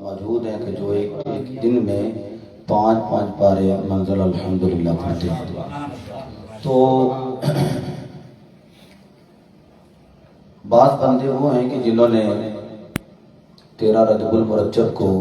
موجود ہیں کہ جو ایک دن میں 5 پارے منزل الحمدللہ پڑھتے ہیں. تو بعض بندے وہ ہیں کہ جنہوں نے 13 رجب المرجب کو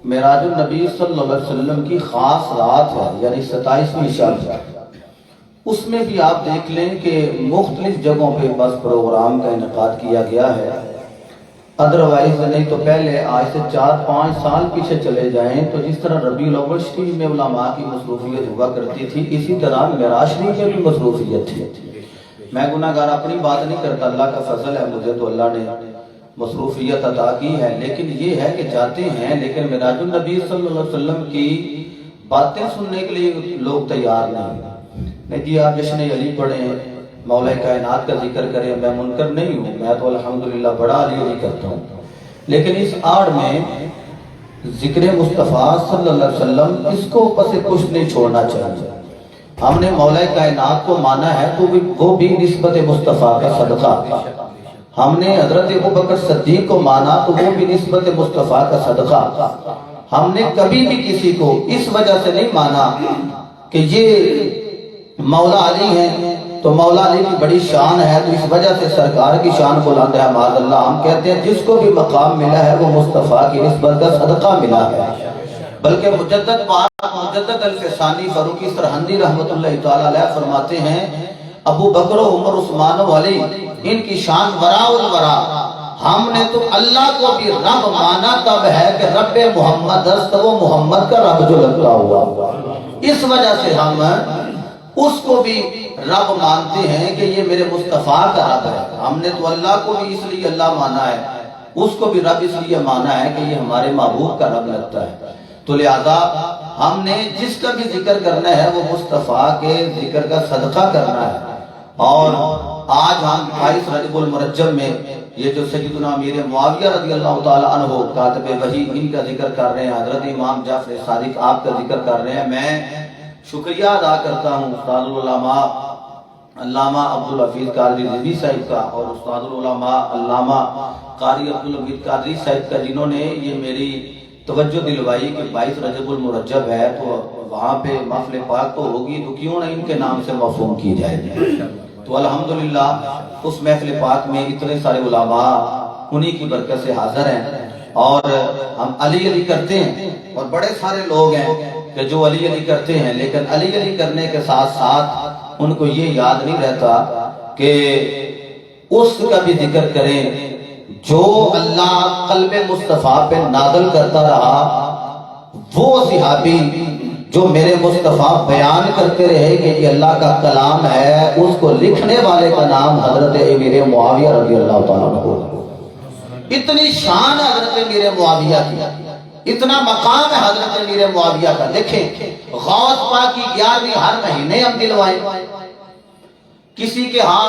معراج النبی صلی اللہ علیہ وسلم کی خاص رات ہے، یعنی 27ویں شب. اس میں بھی آپ دیکھ لیں کہ مختلف جگہوں پہ بس پروگرام کا انعقاد کیا گیا ہے. ادروائز نہیں تو پہلے آج سے 4-5 سال پیچھے چلے جائیں تو جس طرح ربیع الاول شریف میں علماء کی مصروفیت ہوا کرتی تھی، اسی طرح معراج شریف میں بھی مصروفیت تھی. میں گناہ گار اپنی بات نہیں کرتا، اللہ کا فضل ہے، مجھے تو اللہ نے مصروفیت عطا کی ہے، لیکن یہ ہے کہ جاتے ہیں لیکن معراج النبی صلی اللہ علیہ وسلم کی باتیں سننے کے لیے لوگ تیار نہیں جی آپ جشن علی پڑھیں، مولا کائنات کا ذکر کریں. میں منکر نہیں ہوں، میں تو الحمدللہ بڑا علی کرتا ہوں، لیکن اس آڑ میں ذکر مصطفیٰ صلی اللہ علیہ وسلم اس کو پس کچھ نہیں چھوڑنا چاہیے. ہم نے مولا کائنات کو مانا ہے تو وہ بھی نسبت مصطفیٰ کا صدقہ. ہم نے حضرت ابوبکر صدیق کو مانا تو وہ بھی نسبت مصطفیٰ کا صدقہ. ہم نے کبھی بھی کسی کو اس وجہ سے نہیں مانا کہ یہ مولا علی ہیں تو مولا علی کی بڑی شان ہے تو اس وجہ سے سرکار کی شان بلند ہے. معاذ اللہ، ہم کہتے ہیں جس کو بھی مقام ملا ہے وہ مصطفیٰ کی نسبت کا صدقہ ملا ہے. بلکہ مجدد الفسانی فاروقی سرہندی رحمت اللہ تعالی علیہ فرماتے ہیں ابو بکر و عمر عثمان و علی ان کی شان وراء الورا. ہم نے تو اللہ کو بھی رب مانا تب ہے کہ رب محمد است، وہ محمد کا رب جو لگتا ہوا، اس وجہ سے ہم اس کو بھی رب مانتے ہیں کہ یہ میرے مصطفیٰ کا رب ہے. ہم نے تو اللہ کو بھی اس لیے اللہ مانا ہے، اس کو بھی رب اس لیے مانا ہے کہ یہ ہمارے محبوب کا رب لگتا ہے. تو لہذا ہم نے جس کا بھی ذکر کرنا ہے وہ مصطفیٰ کے ذکر کا صدقہ کرنا ہے. اور آج ہم 22 رجب المرجب میں یہ جو سیدنا امیر معاویہ رضی اللہ تعالی عنہ کاتب وحی ان کا ذکر کر رہے ہیں، حضرت امام جعفر صادق آپ کا ذکر کر رہے ہیں. میں شکریہ ادا کرتا ہوں استاد العلماء علامہ عبدالحفیظ قادری رضوی صاحب کا اور استاد العلماء علامہ قاری عبدالحمید قادری صاحب کا، جنہوں نے یہ میری توجہ دلوائی کہ 22 رجب المرجب ہے تو وہاں پہ محفل پاک تو ہوگی تو کیوں نہ ان کے نام سے موسوم کی جائے. تو الحمدللہ اس محفل پاک میں اتنے سارے علماء انہی کی برکت سے حاضر ہیں اور ہم علی علی کرتے ہیں. اور بڑے سارے لوگ ہیں کہ جو علی علی کرتے ہیں لیکن علی علی کرنے کے ساتھ ساتھ ان کو یہ یاد نہیں رہتا کہ اس کا بھی ذکر کریں جو اللہ قلب مصطفیٰ پہ نازل کرتا رہا. وہ صحابی جو میرے مصطفیٰ بیان کرتے رہے کہ یہ اللہ کا کلام ہے، اس کو لکھنے والے کا نام حضرت امیر معاویہ رضی اللہ تعالیٰ عنہ. اتنی شان ہے حضرت امیر معاویہ کی، اتنا مقام ہے حضرت امیر معاویہ کا. دیکھیں غوث پاک کی 11ویں ہر مہینے ہم دلوائیں، کسی کے ہاں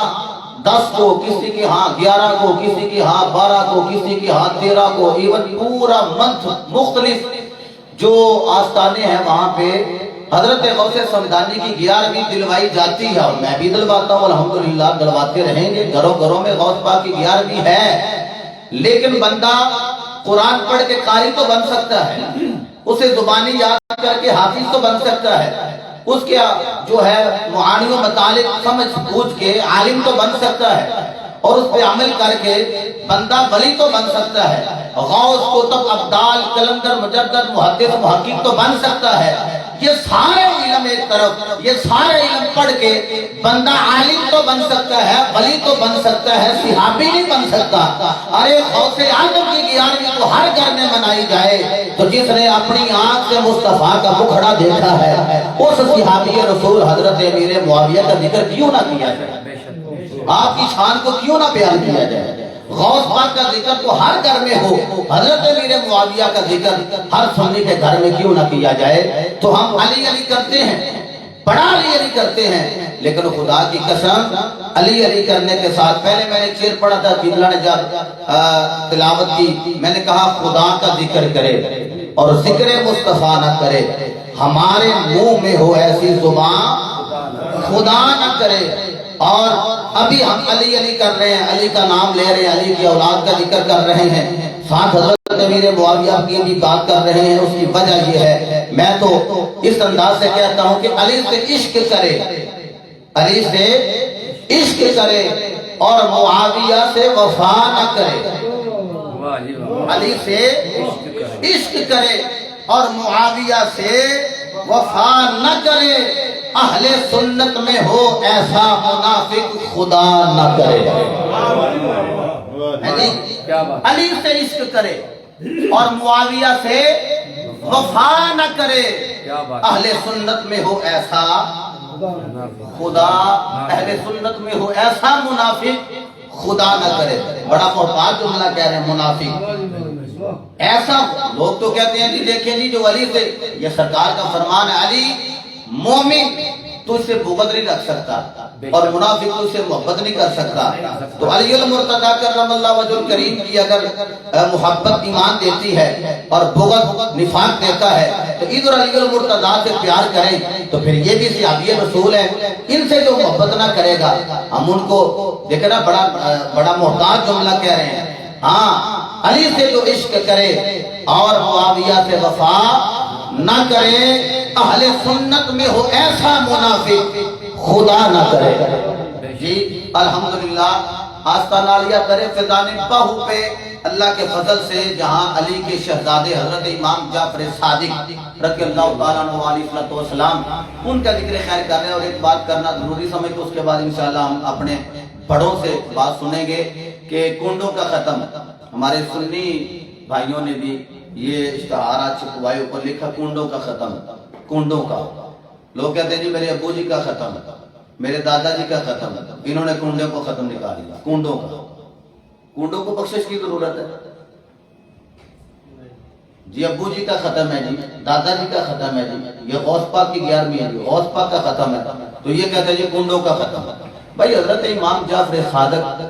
10 کو، کسی کے ہاں 11 کو، کسی کے ہاں 12 کو، کسی کے ہاں 13 کو، ایون پورا منتھ مختلف جو آستانے ہیں وہاں پہ حضرت غوث سمدانی کی 11ویں دلوائی جاتی ہے. اور میں بھی دلواتا ہوں الحمدللہ، دلواتے رہیں گے. گھروں گھروں میں غوث پاک کی 11ویں ہے، لیکن بندہ قرآن پڑھ کے قاری تو بن سکتا ہے، اسے زبانی یاد کر کے حافظ تو بن سکتا ہے، اس کے جو ہے معانی و مطالب سمجھ بوجھ کے عالم تو بن سکتا ہے، اور اس پہ عمل کر کے بندہ ولی تو بن سکتا ہے، غوث کتب ابدال کلندر مجدد محدث محقق تو بن سکتا ہے۔ یہ سارے علم ایک طرف، یہ سارے علم پڑھ کے بندہ عالم تو بن سکتا ہے، ولی تو بن سکتا ہے، صحابی نہیں بن سکتا۔ ارے غوث اعظم کی 11ویں تو ہر گھر میں منائی جائے تو جس نے اپنی آنکھ سے مصطفیٰ کا مکھڑا دیکھا ہے اس صحابی رسول حضرت امیر معاویہ کا ذکر کیوں نہ کیا جائے، آپ کی شان کو کیوں نہ بیان کیا جائے؟ غوث پاک کا ذکر تو ہر گھر میں ہو، حضرت امیر معاویہ کا ذکر ہر سنی کے گھر میں کیوں نہ کیا جائے؟ تو ہم علی علی کرتے ہیں، بڑا علی علی کرتے ہیں، لیکن خدا کی قسم علی علی کرنے کے ساتھ پہلے میں نے ایک شعر پڑھا تھا، قبلہ نے جب تلاوت کی، میں نے کہا خدا کا ذکر کرے اور ذکر مصطفیٰ نہ کرے، ہمارے منہ میں ہو ایسی زبان خدا نہ کرے۔ اور ابھی ہم علی علی کر رہے ہیں، علی کا نام لے رہے ہیں، علی کی اولاد کا ذکر کر رہے ہیں، ساتھ حضرت امیر معاویہ کی بھی بات کر رہے ہیں۔ اس کی وجہ یہ ہے، میں تو اس انداز سے کہتا ہوں کہ علی سے عشق کرے، علی سے عشق کرے اور معاویہ سے وفا نہ کرے، علی سے عشق کرے اور معاویہ سے وفا نہ کرے، اہل سنت میں ہو ایسا منافق خدا نہ کرے۔ علی سے عشق کرے اور معاویہ سے وفا نہ کرے، اہل سنت میں ہو ایسا خدا، اہل سنت میں ہو ایسا منافق خدا نہ کرے۔ بڑا محتاط جملہ کہہ رہے ہیں، منافق ایسا۔ لوگ تو کہتے ہیں جی دیکھیں جی جو علی سے، یہ سرکار کا فرمان ہے، علی مومن تو اس سے بغض نہیں رکھ سکتا اور منافق تو اس سے محبت نہیں کر سکتا۔ تو علی المرتضیٰ کرم اللہ وجہ الکریم کی اگر محبت ایمان دیتی ہے اور بغض نفاق دیتا ہے تو ادھر علی المرتضیٰ سے پیار کریں تو پھر یہ بھی صحابی رسول ہے، ان سے جو محبت نہ کرے گا ہم ان کو دیکھیں نا، بڑا محتاج جملہ کہہ رہے ہیں۔ ہاں، علی سے جو عشق کرے اور معاویہ سے وفا نہ کرے، اہل سنت میں ہو ایسا منافق خدا نہ کرے۔ جی الحمدللہ، آستانہ عالیہ کرے فیضان باہو پہ اللہ کے فضل سے، جہاں علی کے شہزادے حضرت امام جعفر صادق رضی اللہ تعالیٰ عنہ علیہ السلام ان کا ذکر خیر کر رہے ہیں، اور ایک بات کرنا ضروری سمجھ تو اس کے بعد انشاءاللہ ہم اپنے بڑوں سے بات سنیں گے کہ کنڈوں کا ختم۔ ہمارے سنی بھائیوں نے بھی یہ اشتہارات چھپوائے، اوپر لکھا کنڈوں کا ختم، کنڈوں کا۔ لوگ کہتے ہیں جی میرے ابو جی کا ختم، میرے دادا جی کا ختم، انہوں نے کنڈوں کو ختم نکال دیا۔ کنڈوں کا، کنڈوں کو بخشش کی ضرورت ہے جی؟ ابو جی کا ختم ہے جی، دادا جی کا ختم ہے جی، یہ غوث پاک کی 11ویں ہے جی، غوث پاک کا ختم ہے، تو یہ کہتے ہیں جی کنڈوں کا ختم۔ بھائی حضرت امام جعفر صادق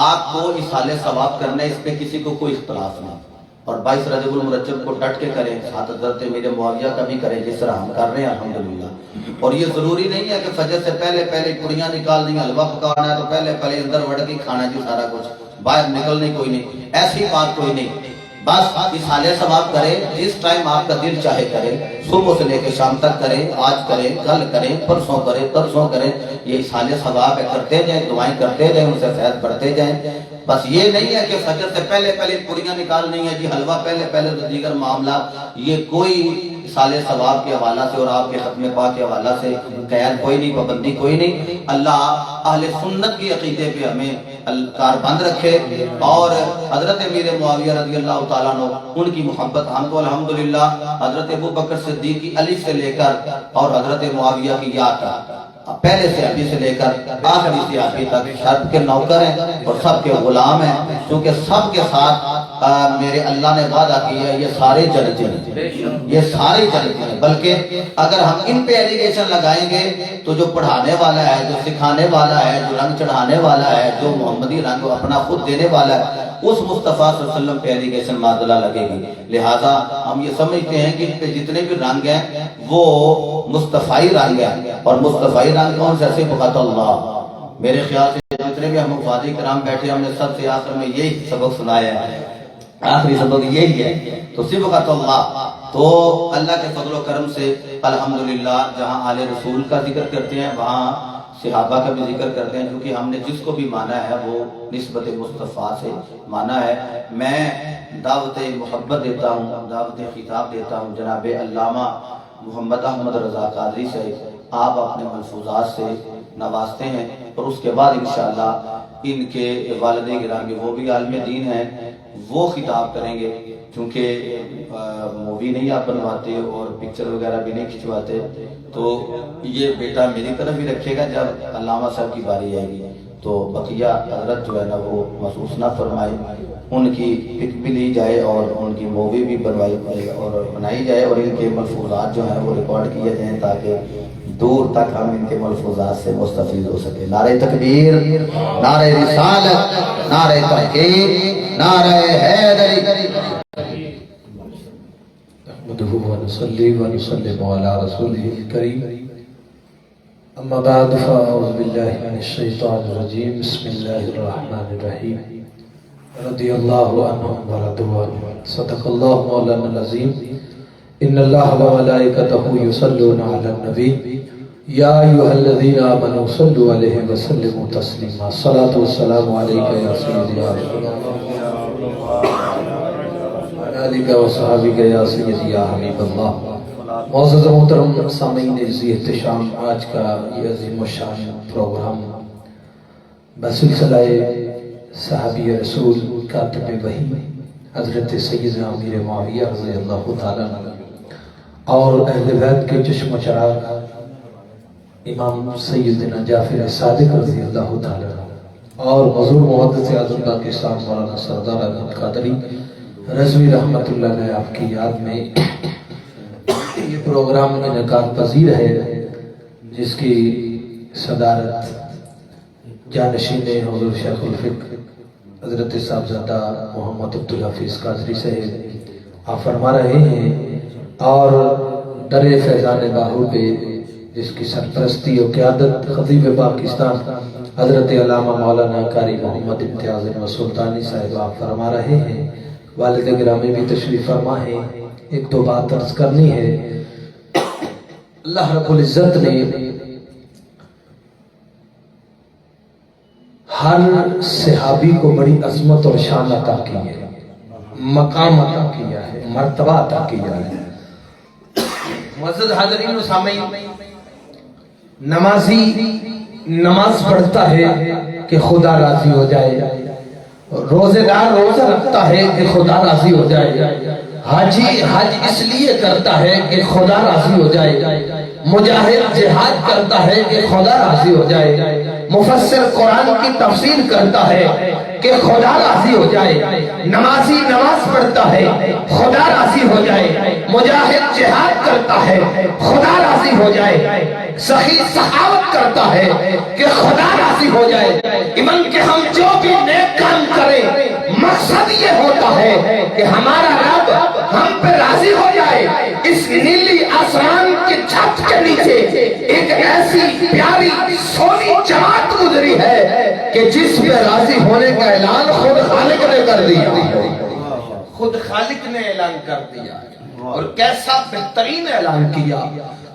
آپ کو اصال ثواب کرنے، اس پہ کسی کو کوئی اختلاف نہیں، اور 22 رجب المرجب کو ڈٹ کے کریں، ساتھ حضرت امیر معاویہ کا بھی کریں جس طرح ہم کر رہے ہیں الحمدللہ۔ اور یہ ضروری نہیں ہے کہ فجر سے پہلے پڑیاں نکال دیں، حلوہ پکانا ہے تو پہلے اندر وڑ کے کھانا جی سارا کچھ، باہر نکلنے کوئی نہیں، ایسی بات کوئی نہیں۔ بس اصال ثواب کرے، جس ٹائم آپ کا دل چاہے کرے، صبح سے لے کے شام تک کریں، آج کریں، کل کریں، پرسوں کریں، ترسوں کریں، یہ اصال ثواب ہے، کرتے جائیں، دعائیں کرتے جائیں، ان سے فیض بڑھتے جائیں۔ بس یہ نہیں ہے کہ فجر سے پہلے پوریاں نکالنی ہے جی، حلوہ پہلے تو دیگر معاملات، یہ کوئی اصال ثواب کے حوالہ سے اور آپ کے ختم پاک کے حوالہ سے قید کوئی نہیں، پابندی کوئی نہیں۔ اللہ اہل سنت کی عقیدے پہ ہمیں کار بند رکھے، اور حضرت امیر معاویہ رضی اللہ تعالیٰ عنہ ان کی محبت ہم کو الحمدللہ حضرت ابو بکر صدیق کی علی سے لے کر اور حضرت معاویہ کی یا تک، پہلے صحابی سے لے کر آخری صحابی تک سب کے نوکر ہیں اور سب کے غلام ہیں، کیونکہ سب کے ساتھ میرے اللہ نے وعدہ کیا ہے یہ سارے جنتی ہیں، یہ سارے جنتی ہیں۔ بلکہ اگر ہم ان پہ ایلیگیشن لگائیں گے تو جو پڑھانے والا ہے، جو سکھانے والا ہے، جو رنگ چڑھانے والا ہے، جو محمدی رنگ اپنا خود دینے والا ہے، اس مصطفیٰ صلی اللہ علیہ وسلم پہ ایلیگیشن معدلہ لگے گی۔ لہٰذا ہم یہ سمجھتے ہیں کہ ان پہ جتنے بھی رنگ ہیں وہ مصطفی رنگ ہیں، اور مصطفی رنگ کون سے؟ صفات اللہ۔ میرے خیال سے جتنے بھی ہم مفادی کرام بیٹھے ہم نے سب سے آخر میں یہی سبق سنایا ہے، آخری سبق یہی ہے۔ تو صبغۃ اللہ، تو اللہ کے فضل و کرم سے الحمدللہ جہاں آل رسول کا ذکر کرتے ہیں وہاں صحابہ کا بھی ذکر کرتے ہیں، کیونکہ ہم نے جس کو بھی مانا ہے وہ نسبت مصطفیٰ سے مانا ہے۔ میں دعوت محبت دیتا ہوں، دعوت خطاب دیتا ہوں جناب علامہ محمد احمد رضا قادری سے، آپ اپنے ملفوظات سے نوازتے ہیں، اور اس کے بعد انشاءاللہ ان کے والد گرامی وہ بھی عالم دین ہیں، وہ خطاب کریں گے، چونکہ مووی نہیں آپ بنواتے اور پکچر وغیرہ بھی نہیں کھنچواتے، تو یہ بیٹا میری طرف ہی رکھے گا جب علامہ صاحب کی باری آئے گی، تو بقیہ حضرت جو ہے نا وہ محسوس نہ فرمائے، ان کی پک بھی لی جائے اور ان کی مووی بھی بنائی جائے، اور ان کے ملفوظات جو ہیں وہ ریکارڈ کیے جائیں تاکہ دور تک ہم ان کے ملفوظات سے مستفید ہو سکے۔ نعرہ تکبیر، نعرہ رسالت، نعرہ تحقیق، نعرہ حیدری۔ نحمده ونصلي ونسلم على رسوله الكريم، اما بعد فاعوذ بالله من الشيطان الرجيم، بسم الله الرحمن الرحيم، رضي الله عنهم ورضوا عنه، صدق الله مولانا العظيم، ان الله وملائكته يصلون على النبي يا ايها الذين امنوا صلوا عليه وسلموا تسليما، الصلاة والسلام عليك يا سيدي يا رسول الله علیکہ و صحابیکہ یا سیدی یا حبیب اللہ۔ معزز محترم سامعین عزیز احتشام، آج کا یہ عظیم الشان پروگرام بسلسلہ صحابی رسول کاتب وحی حضرت سیدنا امیر معاویہ رضی اللہ تعالیٰ عنہ اور اہل بیت کے چشم و چراغ امام سیدنا جعفر صادق رضی اللہ تعالیٰ عنہ اور حضور محدث اعظم پاکستان مولانا سردار احمد قادری رضوی رحمت اللہ علیہ آپ کی یاد میں یہ پروگرام انعقاد پذیر ہے، جس کی صدارت جانشین حضور شیخ الفقہ حضرت صاحبزادہ محمد عبدالحفیظ قادری سے آپ فرما رہے ہیں، اور در فیضان باہو پہ جس کی سرپرستی و قیادت خطیب پاکستان حضرت علامہ مولانا قاری محمد امتیاز احمد سلطانی صاحب آپ فرما رہے ہیں، والد گرامی بھی تشریف فرما ہے۔ ایک دو بات عرض کرنی ہے۔ اللہ رب العزت نے ہر صحابی کو بڑی عظمت اور شان عطا کی ہے، مقام عطا کیا ہے، مرتبہ عطا کیا ہے۔ معزز حاضرین و سامعین، نمازی نماز پڑھتا ہے کہ خدا راضی ہو جائے، روزے دار روزہ رکھتا ہے کہ خدا راضی ہو جائے، حاجی حج اس لیے کرتا ہے کہ خدا راضی ہو جائے، مجاہد جہاد کرتا ہے کہ خدا راضی ہو جائے، مفسر قرآن کی تفسیر کرتا ہے کہ خدا راضی ہو جائے، نمازی نماز پڑھتا ہے خدا راضی ہو جائے، مجاہد جہاد کرتا ہے خدا راضی ہو جائے، سخی سخاوت کرتا ہے کہ خدا راضی ہو جائے۔ ایمن کہ ہم جو بھی نیک کام کریں مقصد یہ ہوتا ہے کہ ہمارا رب ہم پہ راضی ہو جائے۔ اس نیلی آسمان کی چھت کے نیچے ایک ایسی پیاری سونی جماعت گزری ہے کہ جس پہ راضی ہونے کا اعلان خود خالق نے کر دیا، خود خالق نے اعلان کر دیا، اور کیسا بہترین اعلان کیا،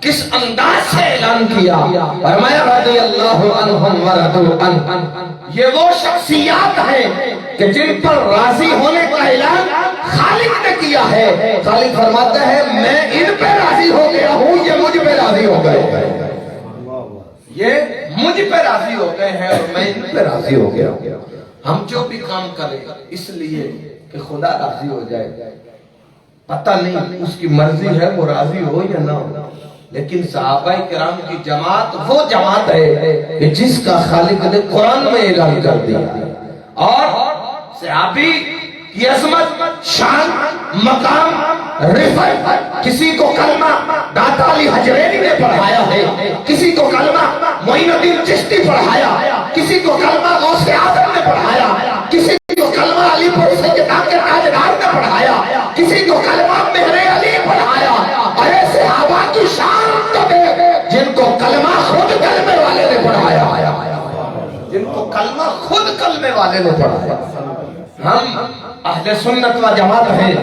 کس انداز سے اعلان کیا، فرمایا رضی اللہ عنہم ورضوا عنہ۔ یہ وہ شخصیات ہیں کہ جن پر راضی ہونے کا اعلان خالق نے کیا ہے۔ خالق فرماتا ہے میں ان پہ راضی ہو گیا ہوں، یہ مجھ پہ راضی ہو گئے، یہ مجھ پہ راضی ہو گئے ہیں اور میں ان پہ راضی ہو گیا ہوں۔ ہم جو بھی کام کریں اس لیے کہ خدا راضی ہو جائے، پتہ نہیں اس کی مرضی ہے وہ راضی ہو یا نہ ہو، لیکن صحابہ کرام کی جماعت وہ جماعت ہے کہ جس کا خالق نے قرآن میں اعلان کر دیا، اور صحابی کی عظمت، شان، مقام، رفعت، کسی کو کلمہ داتا علی حجویری نے پڑھایا ہے، کسی کو کلمہ معین الدین چشتی پڑھایا، کسی کو کلمہ غوث اعظم نے پڑھایا، کسی کو کلمہ علی پور سیدنا کے تاجدار نے پڑھایا، کسی کو کلمہ مہر علی پڑھایا۔ ارے صحابہ کی شان تو دیکھ جن کو کلمہ خود کلمے والے نے پڑھایا، جن کو کلمہ خود کلمے والے نے پڑھایا۔ ہم اہل سنت و جماعت ہیں،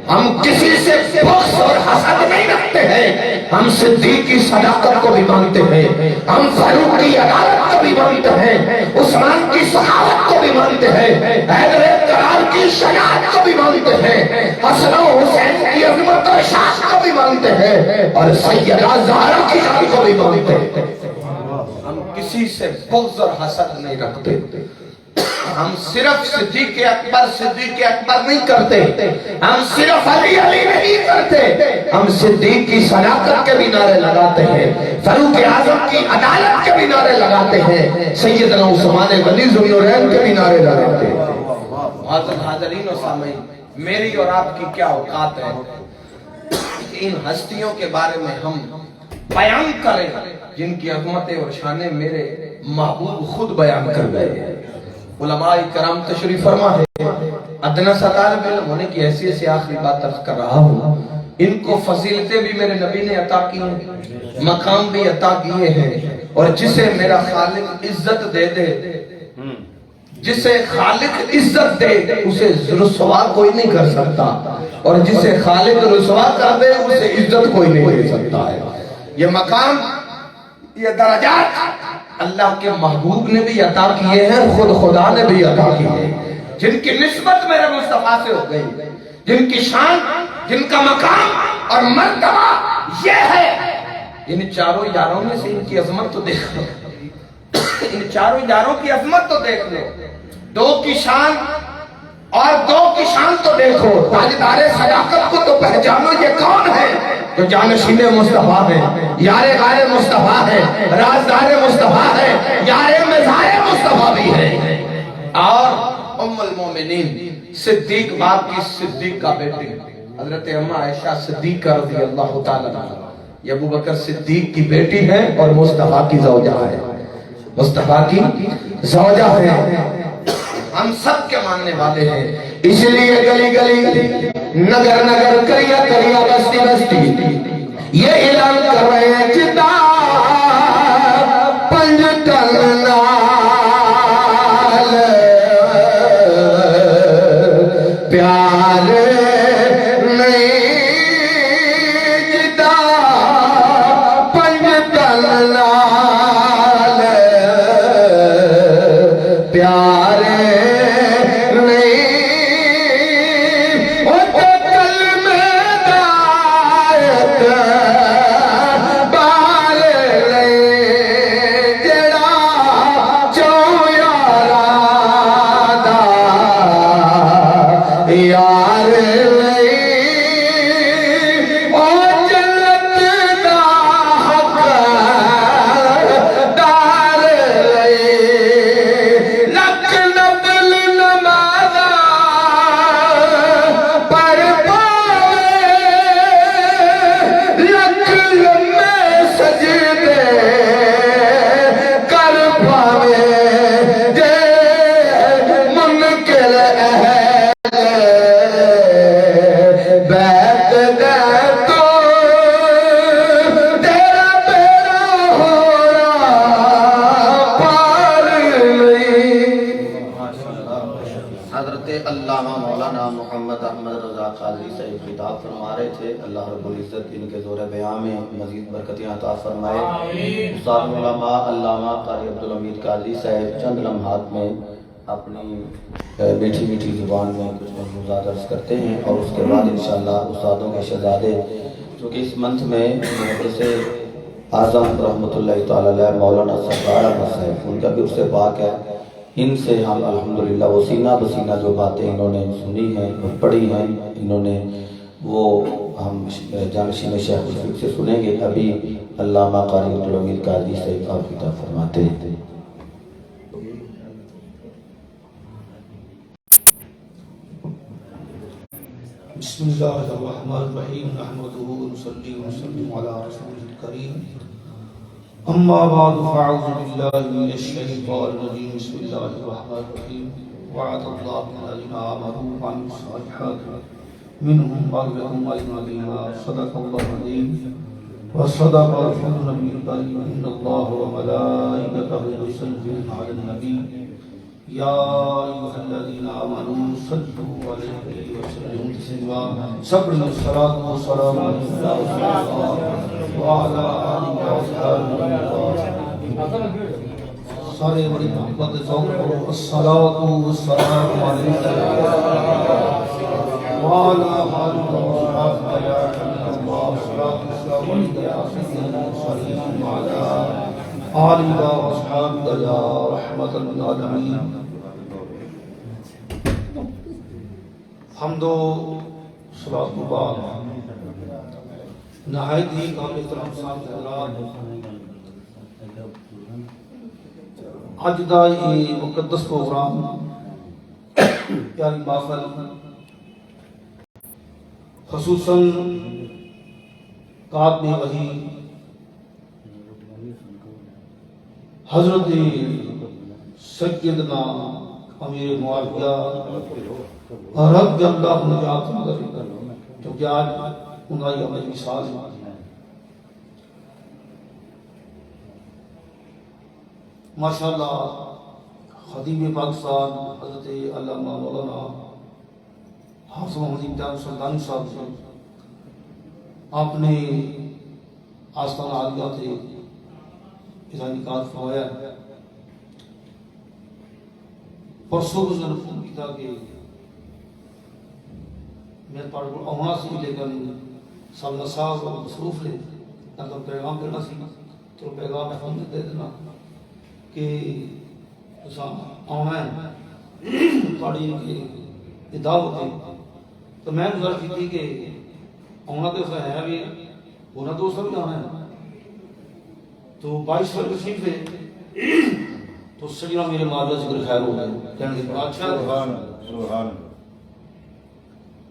ہم کسی سے بغض اور حسد نہیں رکھتے ہیں، ہم صدیق کی صداقت کو بھی مانتے ہیں، ہم فاروق کی عدالت کو بھی مانتے ہیں، عثمان کی سخاوت کو بھی مانتے ہیں، حیدر کرار کی شجاعت کو بھی مانتے ہیں، حسن و حسین کی عظمت و شان کو بھی مانتے ہیں، اور سیدہ زہرا کی شان کو بھی مانتے ہیں۔ ہم کسی سے بغض اور حسد نہیں رکھتے، ہم صرف صدیق اکبر نہیں کرتے، ہم صرف علی نہیں کرتے، ہم صدیق کی صداقت کے بھی نعرے لگاتے ہیں، فاروق اعظم کی عدالت کے بھی نعرے لگاتے ہیں، سیدنا عثمان غنی ذو النورین کے بھی نعرے لگاتے ہیں۔ معزز حاضرین و سامعین، میری اور آپ کی کیا اوقات ہے کہ ان ہستیوں کے بارے میں ہم بیان کریں جن کی عظمتیں اور شانیں میرے محبوب خود بیان کر گئے ہیں۔ علماء کرام تشریف فرما ہے، ادنا سا طالب علم ہونے کی حیثیت سے آخری بات عرض کر رہا ہوں، ان کو فضیلتیں بھی میرے نبی نے عطا کی ہیں، مقام بھی عطا کیے ہیں، اور جسے میرا خالق عزت دے دے، جسے خالق عزت دے اسے رسوا کوئی نہیں کر سکتا، اور جسے خالق رسوا کر دے اسے عزت کوئی نہیں دے سکتا ہے۔ یہ مقام، یہ درجات اللہ کے محبوب نے بھی عطا کیے ہیں، خود خدا نے بھی عطا کیے ہیں، جن کی نسبت میرے مصطفیٰ سے ہو گئی، جن کی شان، جن کا مقام اور مرتبہ یہ ہے۔ ان چاروں یاروں میں سے ان کی عظمت تو دیکھ لو، ان چاروں یاروں کی عظمت تو دیکھ لو، دو کی شان اور دو کی شان تو دیکھو، تاجدار صداقت کو تو پہچانو، یہ کون ہے؟ جو جانشین مصطفیٰ ہے، یار غار مصطفیٰ ہے، رازدار مصطفیٰ ہے، یار مزار مصطفیٰ بھی ہے، اور ام المومنین صدیق باپ کی صدیق کا بیٹی حضرت اماں عائشہ صدیقہ رضی اللہ تعالیٰ عنہا، یہ ابو بکر صدیق کی بیٹی ہے اور مصطفیٰ کی زوجہ ہے، مصطفیٰ کی زوجہ ہے۔ ہم سب کے ماننے والے ہیں، اس لیے گلی گلی، نگر نگر، کریا کریا، بستی بستی یہ اعلان کر رہے ہیں جدا پنج ٹنگال پیار نہیں، جدا پنج ٹنگال پیار علامہ مولانا محمد احمد رضا قادری صاحب خطاب فرما رہے تھے، اللہ رب العزت ان کے زور بیان میں مزید برکتیں عطا فرمائے۔ استاد علماء علامہ قاری عبدالحمید قادری صاحب چند لمحات میں اپنی میٹھی میٹھی زبان میں کچھ ملحوظات عرض کرتے ہیں، اور اس کے بعد انشاءاللہ استادوں کے شہزادے چونکہ اس منتھ میں محدث اعظم رحمۃ اللہ تعالی علیہ مولانا سرکار احمد صاحب ان کا بھی عرص پاک ہے، ان سے ہم الحمدللہ وہ سینہ بسینہ جو باتیں انہوں نے سنی ہیں اور پڑھی ہیں انہوں نے، وہ ہم جانشین شیخ الفقہ سے سنیں گے۔ ابھی علامہ قاری عبدالحمید قادری صاحب آپ خطاب فرماتے ہیں۔ بسم اللہ الرحمن الرحیم، نحمدہ ونصلی ونسلم علی رسولہ الکریم، اما بعد فاعوذ باللہ من الشیطان الرجیم، بسم اللہ الرحمن الرحیم، وعد اللہ الذین آمنوا وعملوا الصالحات منہم مغفرۃ وعلم، صدق اللہ العظیم وصدق رسول النبی الکریم، ان اللہ وملائکتہ یصلون علی النبی يا أيها الذين آمنوا صلوا عليه وسلموا تسليما صبر الصلاة والسلام على رسول الله وعلى آله وصحبه سارے بڑی محبت ذوق کرو الصلاة والسلام علیہ وعلى آله وصحبه يا الله الصلاة والسلام عليك يا سيدنا المرسلين وعلى آله وصحبه يا رحمة للعالمين حمد و صلاة و بعد نہایت ہی قابل احترام صاحب حضرات اج دا یہ مقدس پروگرام پیاری محفل خصوصاً کاتب وحی حضرت سیدنا امیر معاویہ رضی اللہ عنہ کیونکہ آج انہاں ہی ہمیں مثال ہے ماشاءاللہ خطیب پاکستان حضرت علامہ مولانا حافظ محمد امتیاز سلطانی صاحب سے آپ نے آستانہ عالیہ سے انعقاد فرمایا پرسوں گزر فون کیا کہ میں پڑھ آنا سی لیکن سالنا صاحب مصروف نے اگر پیغام دینا سی تو پیغام میں فون دے دینا کہ آنا ہے پڑھی کہ دعوت ہے تو میں گزارش کی تھی کہ آنا تو ایسا ہے بھی ہونا تو اس کا بھی آنا ہے تو 22 فروری تشریف ہے تو سجنا میرے معاویہ ذکر خیر ہو گئے کہنے کے بعد سبحان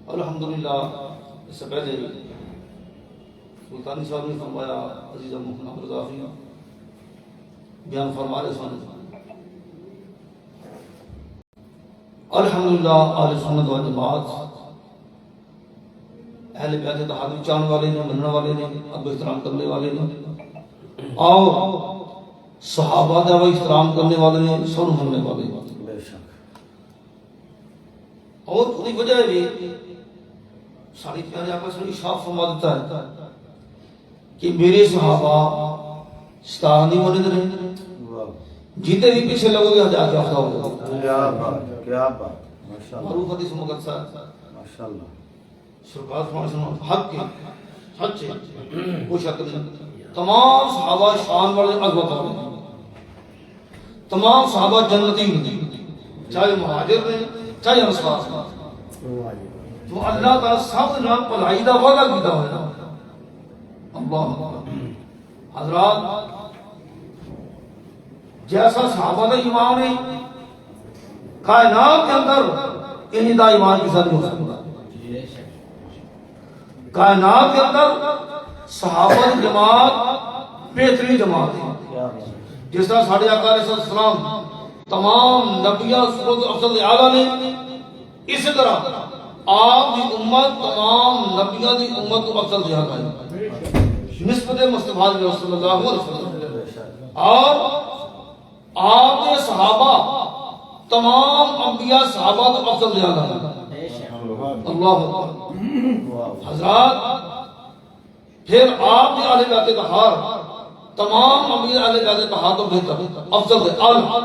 الحمدللہ اس سے پہلے سلطانی صاحب نے فرمایا عزیزہ محمد رضافی بیان فرما رہے سن الحمدللہ اہل سنت و جماعت اہل بیت اتحاد میں چاہنے والے نے مننے والے نے اب احترام کرنے والے نے اور صحابہ کا احترام کرنے والے نے سب مننے والے اور خودی وجہ بھی ساری پیارے آقا سے اشارہ فرما دیتا ہے کہ میرے صحابہ ستارہ نہیں ہونے دے جیتے بھی پیچھے لوگوں کے جا کے آخر ہوگا کیا بات معروف حدیث مقدسہ ماشاءاللہ سرکار فرماتے حق کے سچے وہ شک نہیں تمام صحابہ شان والے عظمت والے تمام صحابہ جنتی چاہے مہاجر نے چاہے انصار تو اللہ تعالی سب نام بھلائی دا وعدہ کیتا ہوا اللہ حضرات جیسا صحابہ کا ایمان ہے کائنات کے اندر انہی دا ایمان کے ساتھ نہیں ہو سکتا کائنات کے اندر صحابہ کی جماعت بہترین جماعت ہے جس طرح ساڑھے آقا علیہ السلام تمام نبیاں سورت افضل اعلیٰ نے اسی طرح آپ کی امت تمام نبیاں کی امت کو افضل دیا ہے نسبت مصطفیٰ صلی اللہ علیہ وسلم اور آپ کے صحابہ تمام انبیاء صحابہ کو افضل دیا ہے اللہ حضرات پھر آپ کے اہل بیت طہار تمام انبیاء اہل بیت طہار تو بہتر افضل ہے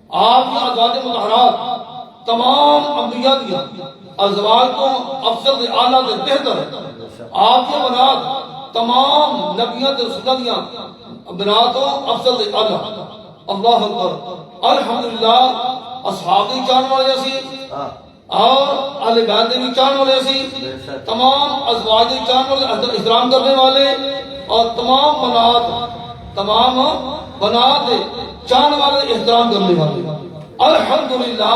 آپ کی ازواج مطہرات تمام انبیاء کی ازواج کو افضل اعلیٰ سے بہتر ہے آپ کے بنات تمام نبیوں کے رسولوں بنات کو افضل اعلیٰ اللہ اکبر الحمدللہ اصحاب کی چاہن والے اسی اور اہل بیت کی چاہن والے اسی تمام ازواج کی چاہن والے احترام کرنے والے اور تمام بنات چاہن والے احترام کرنے والے الحمدللہ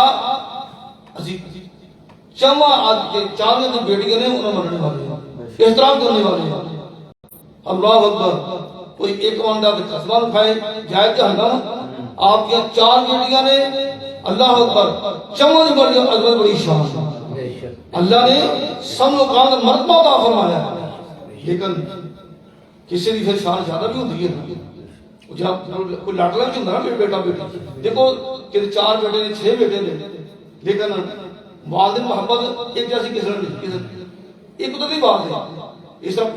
چواں آج کے چاہنے کی بیٹیاں نے انہیں مننے والے احترام کرنے والے اللہ اکبر کوئی ایک وانڈا قسمان کھائے جائے کہ ہنگا آپ کی 4 بیٹیاں نے اللہ اکبر چواں کی بڑی عظمت بڑی شان اللہ نے سب لوگوں کا مرتبہ عطا فرمایا لیکن کسی کی پھر شان زیادہ بھی ہوتی ہے جب کوئی لاڈلا بھی ہوتا نا بیٹا بیٹی، دیکھو کہ 4 بیٹے نے 6 بیٹے نے، لیکن والد محبت ایک جیسی کس نے ایک قدرتی بات ہے. اس طرح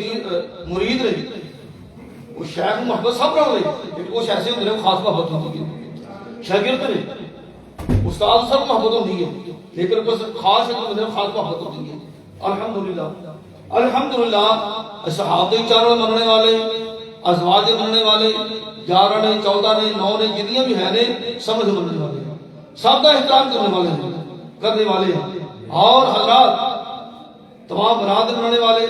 مرید رہی وہ شیخ محبت سب رہا رہی، لیکن وہ ایسے ہوتے ہیں خاص محبت ہوتی ہے. شاگرد نے استاد سب محبت ہوتی ہے، لیکن خاص خاص محبت ہوتی ہے. الحمدللہ الحمدللہ صحابہ چاروں مننے والے، ازواج مننے والے، 11 نے 14 نے 9 نے جتنی بھی ہیں نے سب مننے والے، سب کا احترام کرنے والے ہیں. اور حضرات تمام برادر بنانے والے.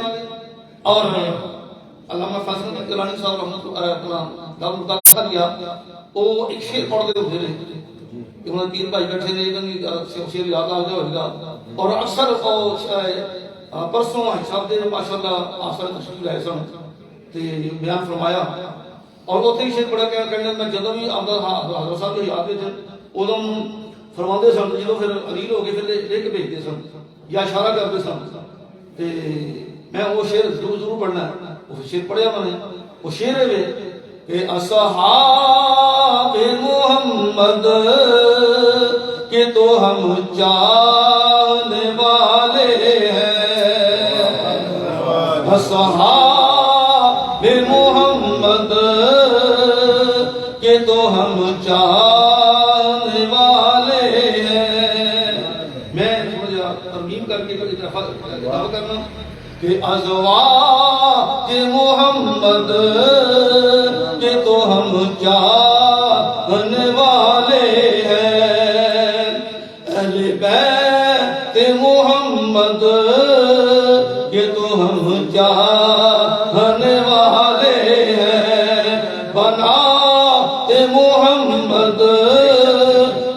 اور علامہ فیصل گیلانی صاحب رحمۃ اللہ علیہ کیا وہ ایک شعر پڑھتے ہوتے رہے، انہوں نے 3 بھائی بیٹھے نے شعر یاد آ گیا ہوگا. اور اکثر پرسوں صاحب نے ماشاءاللہ آسان تشریف لائے سن تے بیان فرمایا، اور اتنے شعر پڑھا کیا کرنے میں جدوں بھی آتا حضرت صاحب کی یاد وچ ادوں فرماندے سن، جدوں پھر علیل ہو گئے پھر لے کے بھیجتے سن یا اشارہ کرتے سن. تے میں وہ شعر ضرور پڑھنا ہے. وہ شعر پڑھیا میں نے، وہ شعر ہے کہ اصحاب محمد کے تو ہم جاننے والے ہیں، اصحاب محمد کے تو ہم جاننے والے ہیں. میں ترمیم کر کے اتفاق کرنا کہ ازواج محمد کے تو ہم جاننے والے ہیں، اہل بیت محمد کے تو ہم جاننے والے ہیں، بنات محمد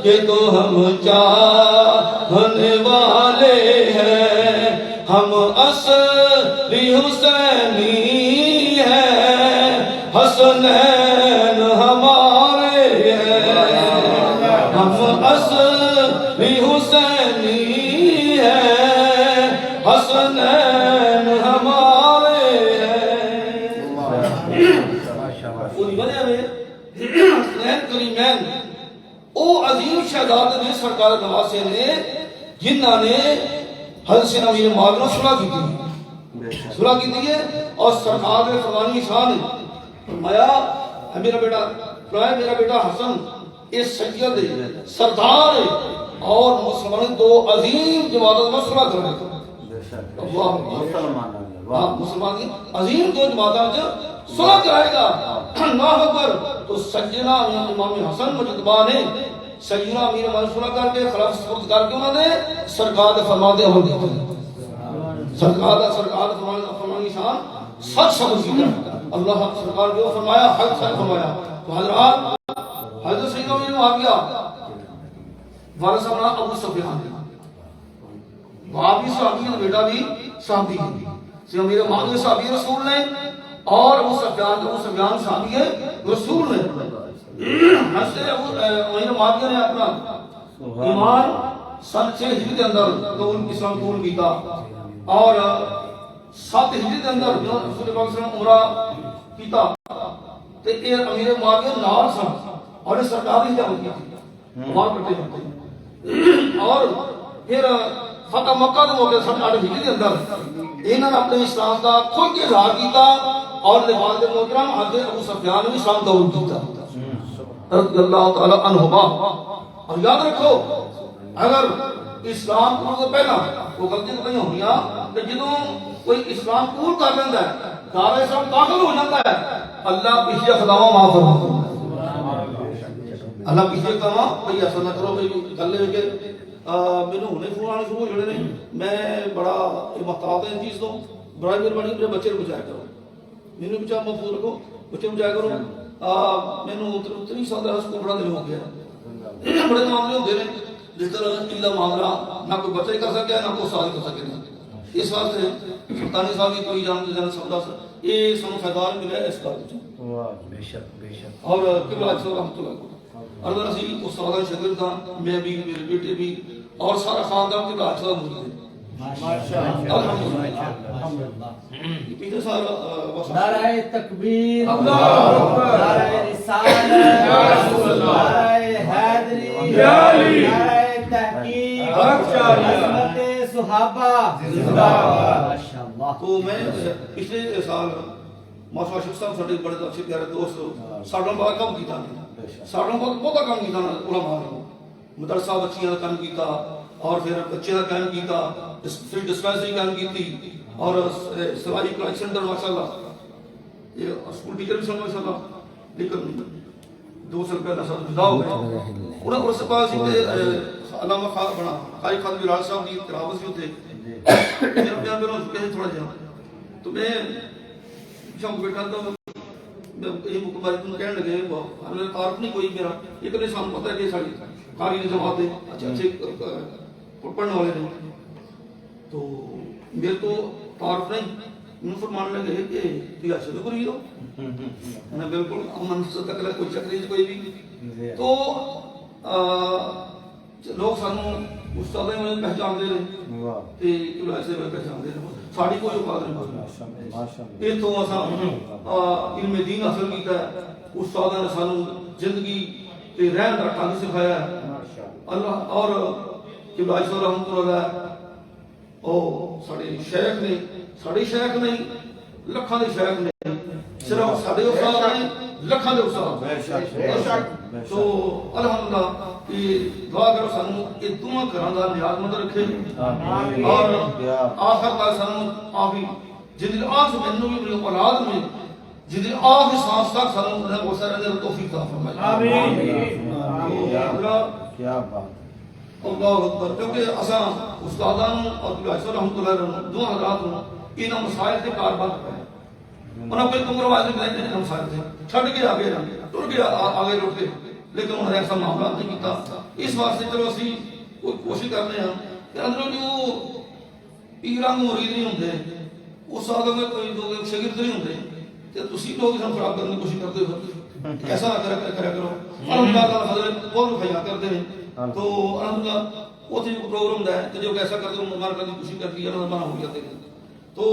کے تو ہم جاننے والے ہیں. ہم اصلی حسینی ہیں، حسنین ہمارے ہیں. ہم اصلی حسینی ہیں، حسنین ہمارے ہیں. پوری وجہ میں حسنین کریمین او عظیم شہزاد نے سرکار نواسے نے جنہاں نے حضرت سیدنا امیر معاویہ نے صلح کی ہے. اور سرکار نے فرمانی شان فرمایا میرا بیٹا حسن اس سید سردار اور مسلمان 2 عظیم جماعتوں میں صلح کرنے مسلمان عظیم 2 جماعتوں میں صلح کرائے گا. اللہ اکبر. تو سیدنا امام حسن مجتبی نے سیدنا امیر معاویہ صلح کر کے خلاف سپرد کر کے انہوں نے سرکار کے فرمان عمل دیتے. سرکار فرمانی شان سچ سمجھ کیا اللہ سرکار جو فرمایا حق سچ فرمایا. تو حضرات حضرت سیدنا امیر معاویہ والد صاحب نام ابو سفیان، باپ بھی صحابی ہے، بیٹا بھی صحابی ہے. سیدنا امیر معاویہ صحابی رسول نے اور ابو سفیان صحابی ہے رسول نے. حضرت امیر معاویہ نے اپنا ایمان سن 6 ہجری کے اندر اسلام قبول کیتا اور 7 ہجری کے اندر رسول پاک صلی اللہ علیہ وسلم عمرہ کیتا تے اے امیر معاویہ نال سن اور سرکار کی دعوت کی وہاں کرتے ہوتے. اور پھر فتح مکہ کے موقع 8 ہجری کے اندر انہوں نے اپنے اسلام کا خود اظہار کیتا اور والد محترم حضرت ابو سفیان نے اسلام قبول کیتا رضی اللہ تعالی عنہما. اور یاد رکھو اگر اسلام قبول سے پہلا وہ غلطی تو نہیں ہونی کہ جدوں کوئی اسلام قبول کر لینا ہے دعوے اسلام داخل ہو جاتا ہے اللہ پچھلے خطاواں معاف فرماتا ہے. اللہ پچھلے خطاواں بھئی ایسا نہ کرو بھئی گل ہے کہ مینوں ہونے فون آنے شروع ہو جڑے نے میں بڑا محتاط ہوں ان چیز تو برائے مہربانی میرے بچے کو بچایا کرو مینوں بچا محفوظ رکھو بچے بچایا کرو. مینوں 23 سال کا سکول بڑا دل ہو گیا بڑے معاملے ہوتے ہیں جس طرح معاملہ نہ کوئی بچہ کر سکے نہ کوئی سال کر سکے. اس واسطے سلطانی صاحب کی کوئی جان سمجھا یہ سنو فیضان ملا اس بات اور قبلہ اکثر رحمۃ اللہ اگر اسی استاد شاگرد تھا میں بھی میرے بیٹے بھی اور سارا خاندان قبلہ اکثر موجود ہے پچھلے سال نعرہ تکبیر، نعرہ رسالت، نعرہ حیدری، نعرہ تحقیق، عظمت صحابہ، ماشاءاللہ۔ تو میں پچھلے سال ماشاء شیخ صاحب ساڈے بڑے اچھے پیارے دوست ساڈوں بڑا کام کیتا ساڈوں بہت کام کیتا علماء نے مدرسہ بچیاں کا کام کیتا اور پھر بچے کا کام کیتا فری ڈسپینسری کام کیتی اور سلائی کلائی سینٹر ماشاءاللہ یہ اسکول ٹیچر بھی سن ماشاءاللہ لیکن 2 سال پہلے سب جدا ہو گئے انہاں اس پاس علامہ بنا قاری خادم بلال صاحب کی تلاوت بھی ہوتے میرا پیار میرا کہیں تھوڑا جا تو میں شام بیٹھا تو یہ مکمل تم کہنے لگے ہمیں تعارف نہیں کوئی میرا یہ کبھی سام پتہ ہے کہ ساری قاری نے جماعت دے اچھے پڑھنے والے نے تو میرے تو تعارف نہیں انہوں فرمانے لگے کہ یہ اچھے تو کری ہو میں بالکل امن سے تک کوئی چکری کوئی بھی تو لوگ سانو استاد میں پہچان دے رہے تے ایسے پہچان دے رہے ساڑی کوئی اوقات نہیں یہ تو اساں علم دین حاصل کیتا ہے استاد نے سانو زندگی تے رہن دا ڈھنگ سکھایا ہے اللہ اور کہ عائشہ رحمۃ اللہ او ساڈے شیخ نے ساڈے شیخ نہیں لکھاں دے شیخ نے صرف ساڈے استاد نہیں لکھاں دے استاد تو الحمدللہ یہ دعا کرو سانو یہ دعا کران دا نیاز مند رکھے اور آخر تک سانو آفی جدی آخ مینوں بھی میری اولاد میں جدی آخ سانس تک سانو انہیں بہت سارے نے توفیق عطا فرمائے آمین کیا بات اللہ اکبر کیونکہ اساں استاداں اور عائشہ رحمۃ اللہ علیہ دو حضرات انہاں مسائل تے کاربار کرے انہاں کوئی کمپرومائز نہیں کرے مسائل تے چھڈ کے آگے ٹر کے آگے لٹ کے لیکن انہوں نے ایسا معاملہ نہیں کیتا اس واسطے چلو اسی کوشش کرنے ہیں کہ اندروں جو پیران مرید نہیں ہوندے اس آدم میں کوئی دو شاگرد نہیں ہوندے کہ تسی لوگ ہم خراب کرنے کی کوشش کرتے ہو ایسا نہ کرا کرو الحمدللہ تعالی حضرت بہت خیال کرتے ہیں تو الحمدللہ وہ تھی پروگرام ہے کہ جو ایسا کرتے ہیں مار کرنے کی کوشش کرتی ہے اللہ ہو جاتے ہیں تو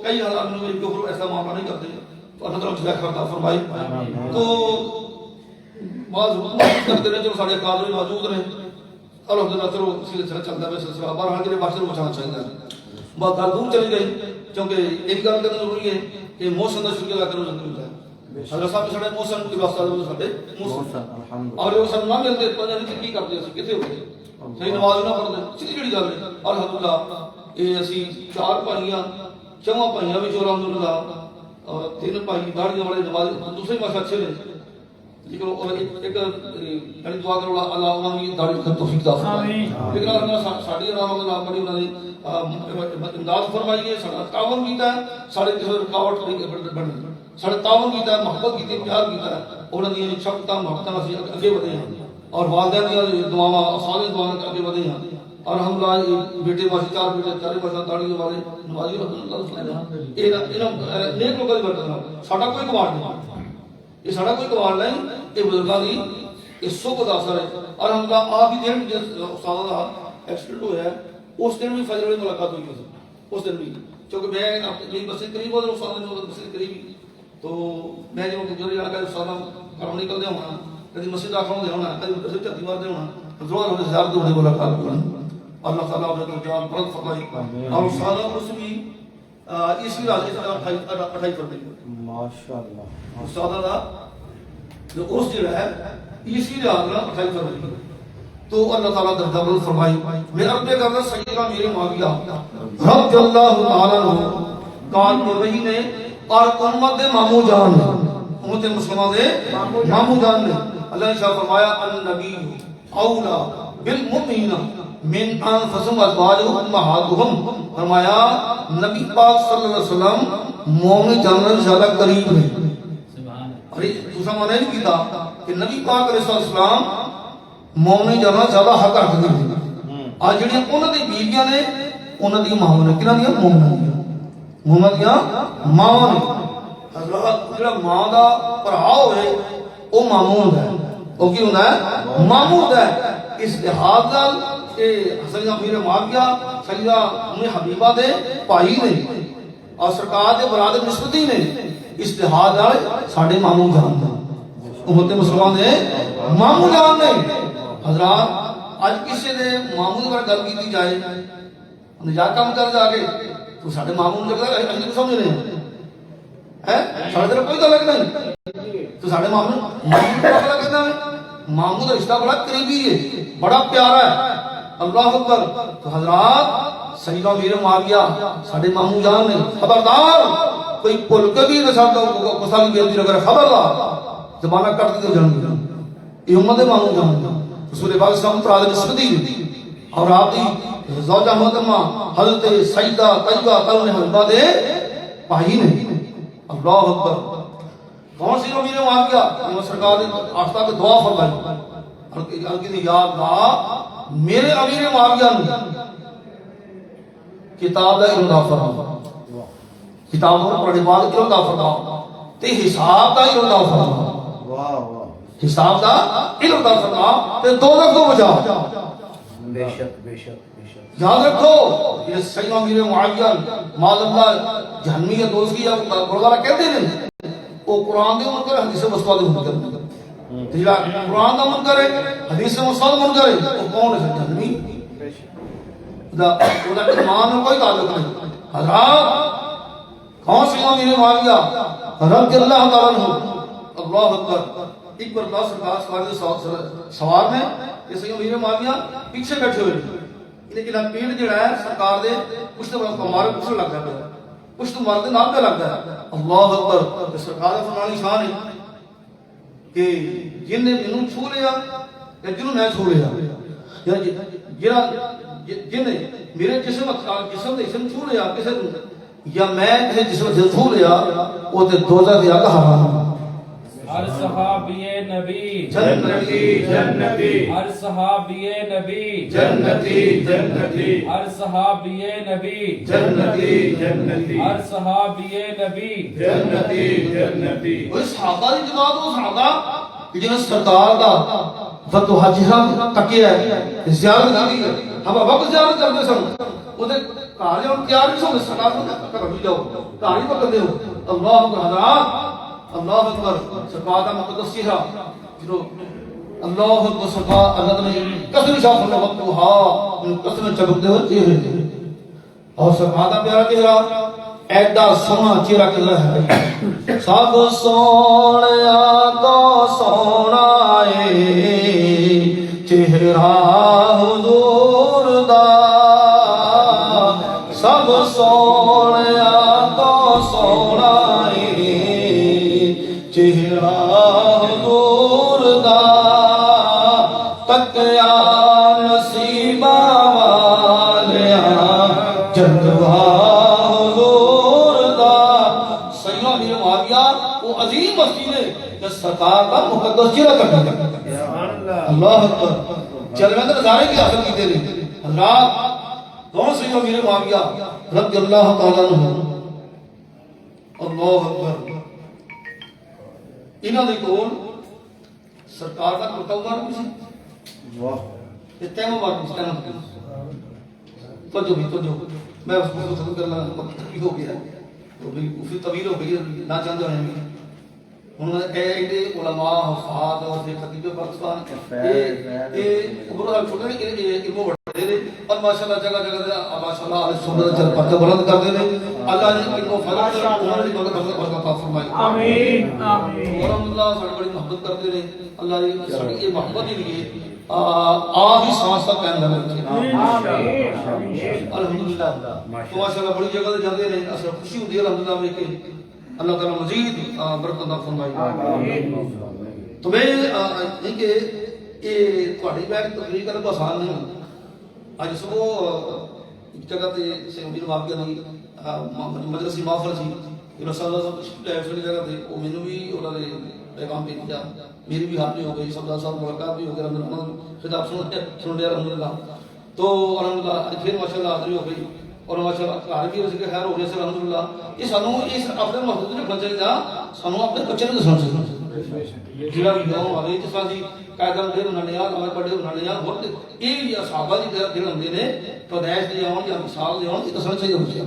کئی حالات میں جو ایسا معاملہ نہیں کرتے تو اللہ تعالی خیر عطا فرمائے تو بعض حکومت کرتے رہے جو سارے قادری موجود رہے الحمدللہ چلو اسی طرح چلتا ہے سلسلہ بہرحال کے لیے باشر بچانا چاہیے بات گل دور چلی گئی کیونکہ ایک گل کرنا ضروری ہے کہ موسم کا شکر ادا کرنا ضروری ہے حضرت صاحب سارے موسم کے واسطے سارے موسم اور وہ سب نہ ملتے پتہ نہیں کی کرتے اسی کتے ہوتے صحیح نماز نہ پڑھتے سیدھی جڑی گل ہے الحمدللہ یہ اسی 4 بھائیاں 4 بھائیاں وچ الحمدللہ اور 3 بھائی داڑھیاں والے نماز دوسرے پاس اچھے نے لیکن ایک یعنی دعا کرو اللہ انہاں کی داڑھی کی توفیق عطا فرمائے لیکن اللہ ساڈی اللہ بڑی انہاں نے امداد فرمائی ہے سارا تعاون کیتا ہے سارے کسی رکاوٹ نہیں بنی سارے تعاون کیتا ہے محبت کیتی پیار کیتا ہے انہاں دی شفقتاں محبتاں اسی اگے ودے ہیں اور والدین دی دعاواں صالح دعاواں اگے ودے ہیں اور ہم بیٹے واسطے 4 بیٹے 4 پاسا داڑھی والے نمازی اللہ یہ نیک لوگوں دی برکت ساڈا کوئی کمال نہیں یہ ساڑا کوئی کمال نہیں یہ بزرگاں دی اس سکھ دا اثر ہے اور ہم کا آپ ہی دن جس استاد دا ایکسیڈنٹ ہوا ہے اس دن بھی فجر والی ملاقات ہوئی ہے اس دن بھی کیونکہ میں میری مسجد قریب اور استاد نے مسجد قریب تو میں جو جڑی علاقہ استاد گھروں نکلدے ہونا کدی مسجد داخل ہوندے ہونا کدی مدرسے جھاتی ماردے ہونا ضرور ہوندے زیارت ہوندی ملاقات ہونا اللہ تعالی اپنے تو جان بلند فرمائے اور استاد اس بھی اسی راز 28 فرمائے ماشاءاللہ استاد دا جو اس جڑا ہے اسی راز 28 فرمائے تو اللہ تعالیٰ درجہ بلند فرمائے میں عرض کرنا سیدنا میرے معاویہ رضی اللہ تعالیٰ عنہ کان میں وہی نے اور امت مامو جان امت مسلمان دے مامو جان نے اللہ نے شاہ فرمایا النبی اولا بالمؤمنین من انفسهم ازواجهم امہاتهم فرمایا نبی پاک صلی اللہ علیہ وسلم مومن جاننے سے زیادہ قریب ہے سبحان اللہ ارے دوسرا معنی نہیں کیتا کہ نبی پاک علیہ السلام مومن جاننا زیادہ حق رکھتے ہیں آج جڑی انہوں دی بیویاں نے انہوں دی ماں نے کنہاں دی مومن دیاں ماں نے حضرت جڑا ماں دا بھرا ہوئے او مامون ہے او کی ہوندا ہے مامون ہے اس لحاظ نال حسن امیر معاویہ سیدہ ام حبیبہ دے بھائی نے اور سرکار دے برادر نسبتی نے اجتہاد نال ساڈے ماموں جان نے امت مسلمان دے ماموں جان نے حضرات اج کسی دے ماموں پر گل کیتی جائے نجا کام کر جا کے تو ساڈے ماموں نوں لگدا ہے اج سمجھ نہیں ہے ساڈے کوئی گل نہیں تو ساڈے ماموں ماموں کا پتہ کہنا ہے ماموں کا رشتہ بڑا قریبی ہے بڑا پیارا ہے اللہ اکبر تو حضرات سیدہ امیر معاویہ ساڈے ماموں جان نے خبردار کوئی بھول کے بھی ساڈا کوسا کی بےعزتی اگر خبردار زمانہ کٹ کے جان یہ امت دے ماموں جان رسول پاک صلی اللہ علیہ وسلم نسبتی اور آپ دی زوجہ محترمہ حضرت سیدہ طیبہ کلمہ حبیبہ دے بھائی نے اللہ اکبر کون سی امیر معاویہ یہ سرکار نے آفتاب کی دعا فرمائی اور کہ یا اللہ میرے امیر معاویہ نے کتاب دا علم عطا فرما کتاب کو پڑھنے بعد علم عطا فرما تے حساب دا علم عطا فرما واہ واہ حساب دا علم عطا فرما تے دوزخ تو بچا بے شک بے شک بے شک یاد رکھو یہ سیدہ امیر معاویہ معاذ اللہ جہنمیت دوزخی گردوارا کہتے ہیں وہ قرآن دے منکر حدیث مصطفیٰ دے منکر تے جڑا قرآن دا منکر ہے حدیث مصطفیٰ دا منکر ہے وہ کون ہے جہنمی دا ایمان میں کوئی تعلق نہیں حضرات کون سی امیر معاویہ رضی اللہ تعالیٰ عنہ اللہ اکبر ایک بار اللہ سرکار سوار میں یہ سی امیر معاویہ پیچھے بیٹھے ہوئے انہیں کہ پیڑ جڑا ہے سرکار دے پشت مارے پشت لگ جاتا ہے پشت مارے نال پہ لگتا ہے اللہ اکبر سرکار فرمانی شان ہے کہ جن نے منوں چھو لیا یا جنوں میں چھو لیا یا جن نے میرے جسم دے جسم چھو لیا کسے یا میں کسے جسم دل چھو لیا وہ تے دوزخ دی اگ حرام ہر صحابی نبی جنتی جنتی ہر صحابی نبی جنتی جنتی ہر صحابی نبی جنتی جنتی ہر صحابی نبی جنتی جنتی وہ صحابہ دی جماعت وہ صحابہ جنہاں سرکار دا فتو حجہ تکیا ہے زیارت کی ہم وقت زیارت کرتے سن وہ تے گھر جاؤ تیار نہیں سن سرکار کو کر جاؤ گھر ہی پکڑ دیو اللہ اکبر حضرات اللہ اکبر سرکار دا مقدس چہرہ جو اللہ اکبر سرکار اللہ نے قسم شاہ فرمایا وقت ہا قسم چمکتے ہوئے چہرے اور سرکار دا پیارا چہرہ ایڈا سونا چہرہ کلا ہے سب سونیا تو سونا ہے چہرہ حضور دا سب سونیا تو سونا ہے چہرہ حضور دا تکیا نصیبہ والیا جلوہ حضور دا سیدہ امیر معاویہ وہ عظیم مسجد ہے کہ سرکار کا مقدس چہرہ کرنا اللہ اکبر جلوہ دے نظارے کی حاصل کیتے رہے حضرات کون سیدہ امیر معاویہ رضی اللہ تعالیٰ عنہ اللہ اکبر انہاں دے کول سرکار دا کرتا ہوا نہیں واہ یہ تیم بات اس ٹائم تو جو میں اس کو ختم کرنا وقت بھی ہو گیا تو بھی اسی طویل ہو گئی نہ چاہتے ہیں انہوں نے ایڈے علماء حفاظ اور خطیب پاکستان یہ عمر چھوٹے نہیں علم بڑھتے رہے اور ماشاءاللہ جگہ جگہ ماشاءاللہ اہل سنت چل پتہ بلند کرتے رہے اللہ نے ان کو فضل کر انہوں نے برکت عطا فرمائی آمین آمین اور اللہ سب بڑی محبت کرتے رہے اللہ نے یہ محبت ہی لیے آج ہی سانس تک قائم رکھے آمین الحمدللہ تو ماشاءاللہ بڑی جگہ جاتے رہے اصل خوشی ہوتی ہے الحمدللہ میں کہ اللہ تعالیٰ مزید برکت عطا فرمائے تو میں یہ کہ یہ تھوڑی بیٹھ تقریر کرنا آسان نہیں آج صبح ایک جگہ تے سے امیر واقعہ نہیں مدرسی محفل سی یہ رسول اللہ صاحب تشریف لائے اس جگہ تے وہ مینوں بھی انہوں نے پیغام بھیجا میری بھی حاضری ہو گئی سبزہ صاحب ملاقات بھی ہو گئی الحمدللہ خطاب سن لیا الحمدللہ تو الحمدللہ پھر ماشاءاللہ حاضری ہو گئی اور ماشاءاللہ گھر بھی اس کے خیر ہو گئے سے الحمدللہ یہ سانو اس اپنے محدود نے بچے دا سانو اپنے بچے نے دسنا چاہیے جڑا بھی گاؤں والے جس طرح سی قائدان دے انہوں نے ہمیں بڑے انہوں نے وقت یہ بھی صحابہ جی دل ہوندے نے پیدائش دے آن یا مثال دے آن یہ دسنا چاہیے ہوتی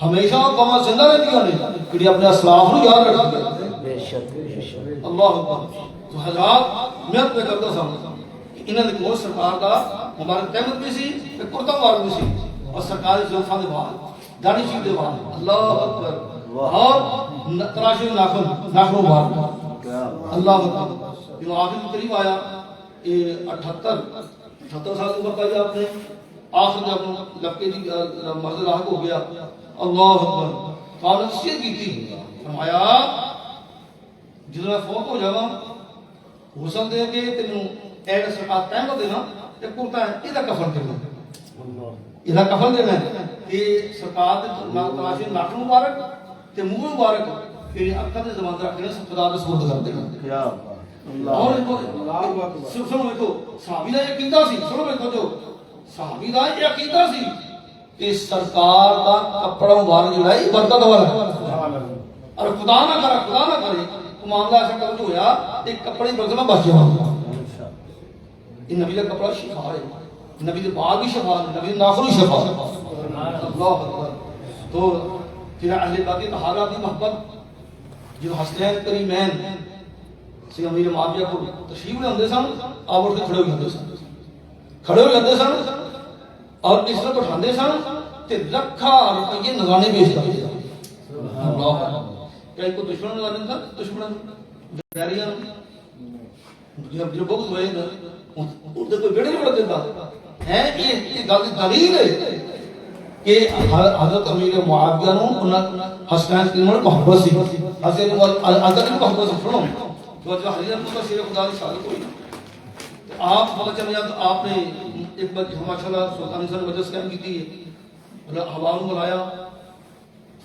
ہمیشہ قوم زندہ رہتی ہیں کہ اپنے اسلاف نو یاد رکھتی ہیں بے شک اللہ اکبر تو حضرات میں اپنے کرتا سامنا انہوں نے کول سرکار دا مبارک تحمد بھی سی کرتا مبارک بھی سی اور سرکاری زلفان دے بعد دانی شیف دے بعد اللہ اکبر اور تراشی ناخن مبارک اللہ اکبر جو آخر قریب آیا یہ 78 سال عمر کا آپ نے آخر جب لپکے دی مرض لاحق ہو گیا اللہ اکبر قابل نصیحت کی تھی فرمایا جس میں فوت ہو جاواں حسن دے کے تینوں ایڈ سرکار ٹائم دینا تے کرتا ہے یہ کفن کرنا یہ کفن دینا کہ سرکار دے تراشی ناک مبارک تے منہ مبارک پھر اکھاں دے زبان رکھ کے خدا دے سپرد کر دینا اور سنو دیکھو صحابی دا یہ عقیدہ سی سنو دیکھو جو صحابی دا یہ عقیدہ سی کہ سرکار دا کپڑا مبارک جو ہے برکت والا ہے اور خدا نہ کرے معاملہ ایسا کر جو ہوا ایک کپڑے برکت میں بچ جاواں یہ نبی کا کپڑا شفا ہے نبی کے بعد بھی شفا ہے نبی ناخن بھی شفا ہے اللہ اکبر تو پھر اہل بیت کی طہارت کی محبت جو حسنین کریمین سی امیر معاویہ کو تشریف لے آندے سن آپ اٹھ کے کھڑے ہو جاندے سن اور اس طرح بٹھاندے سن تے لکھا روپیے نذرانے پیش کرتے سن اللہ کہیں کو دشمن نذرانے تھا دشمن ویریاں جو بغض ہوئے نا اردے کوئی بیڑے نہیں بڑھ دیتا ہے یہ گل کی دلیل ہے کہ حضرت امیر معاویہ نو حسنین کریمین محبت سی حسین کی محبت سی سنو جو حضرت شیر خدا کی شہادت ہوئی آپ پتہ چل گیا تو آپ نے ایک بار ماشاءاللہ سلطان حسین مجلس قائم کی تھی حوالوں بلایا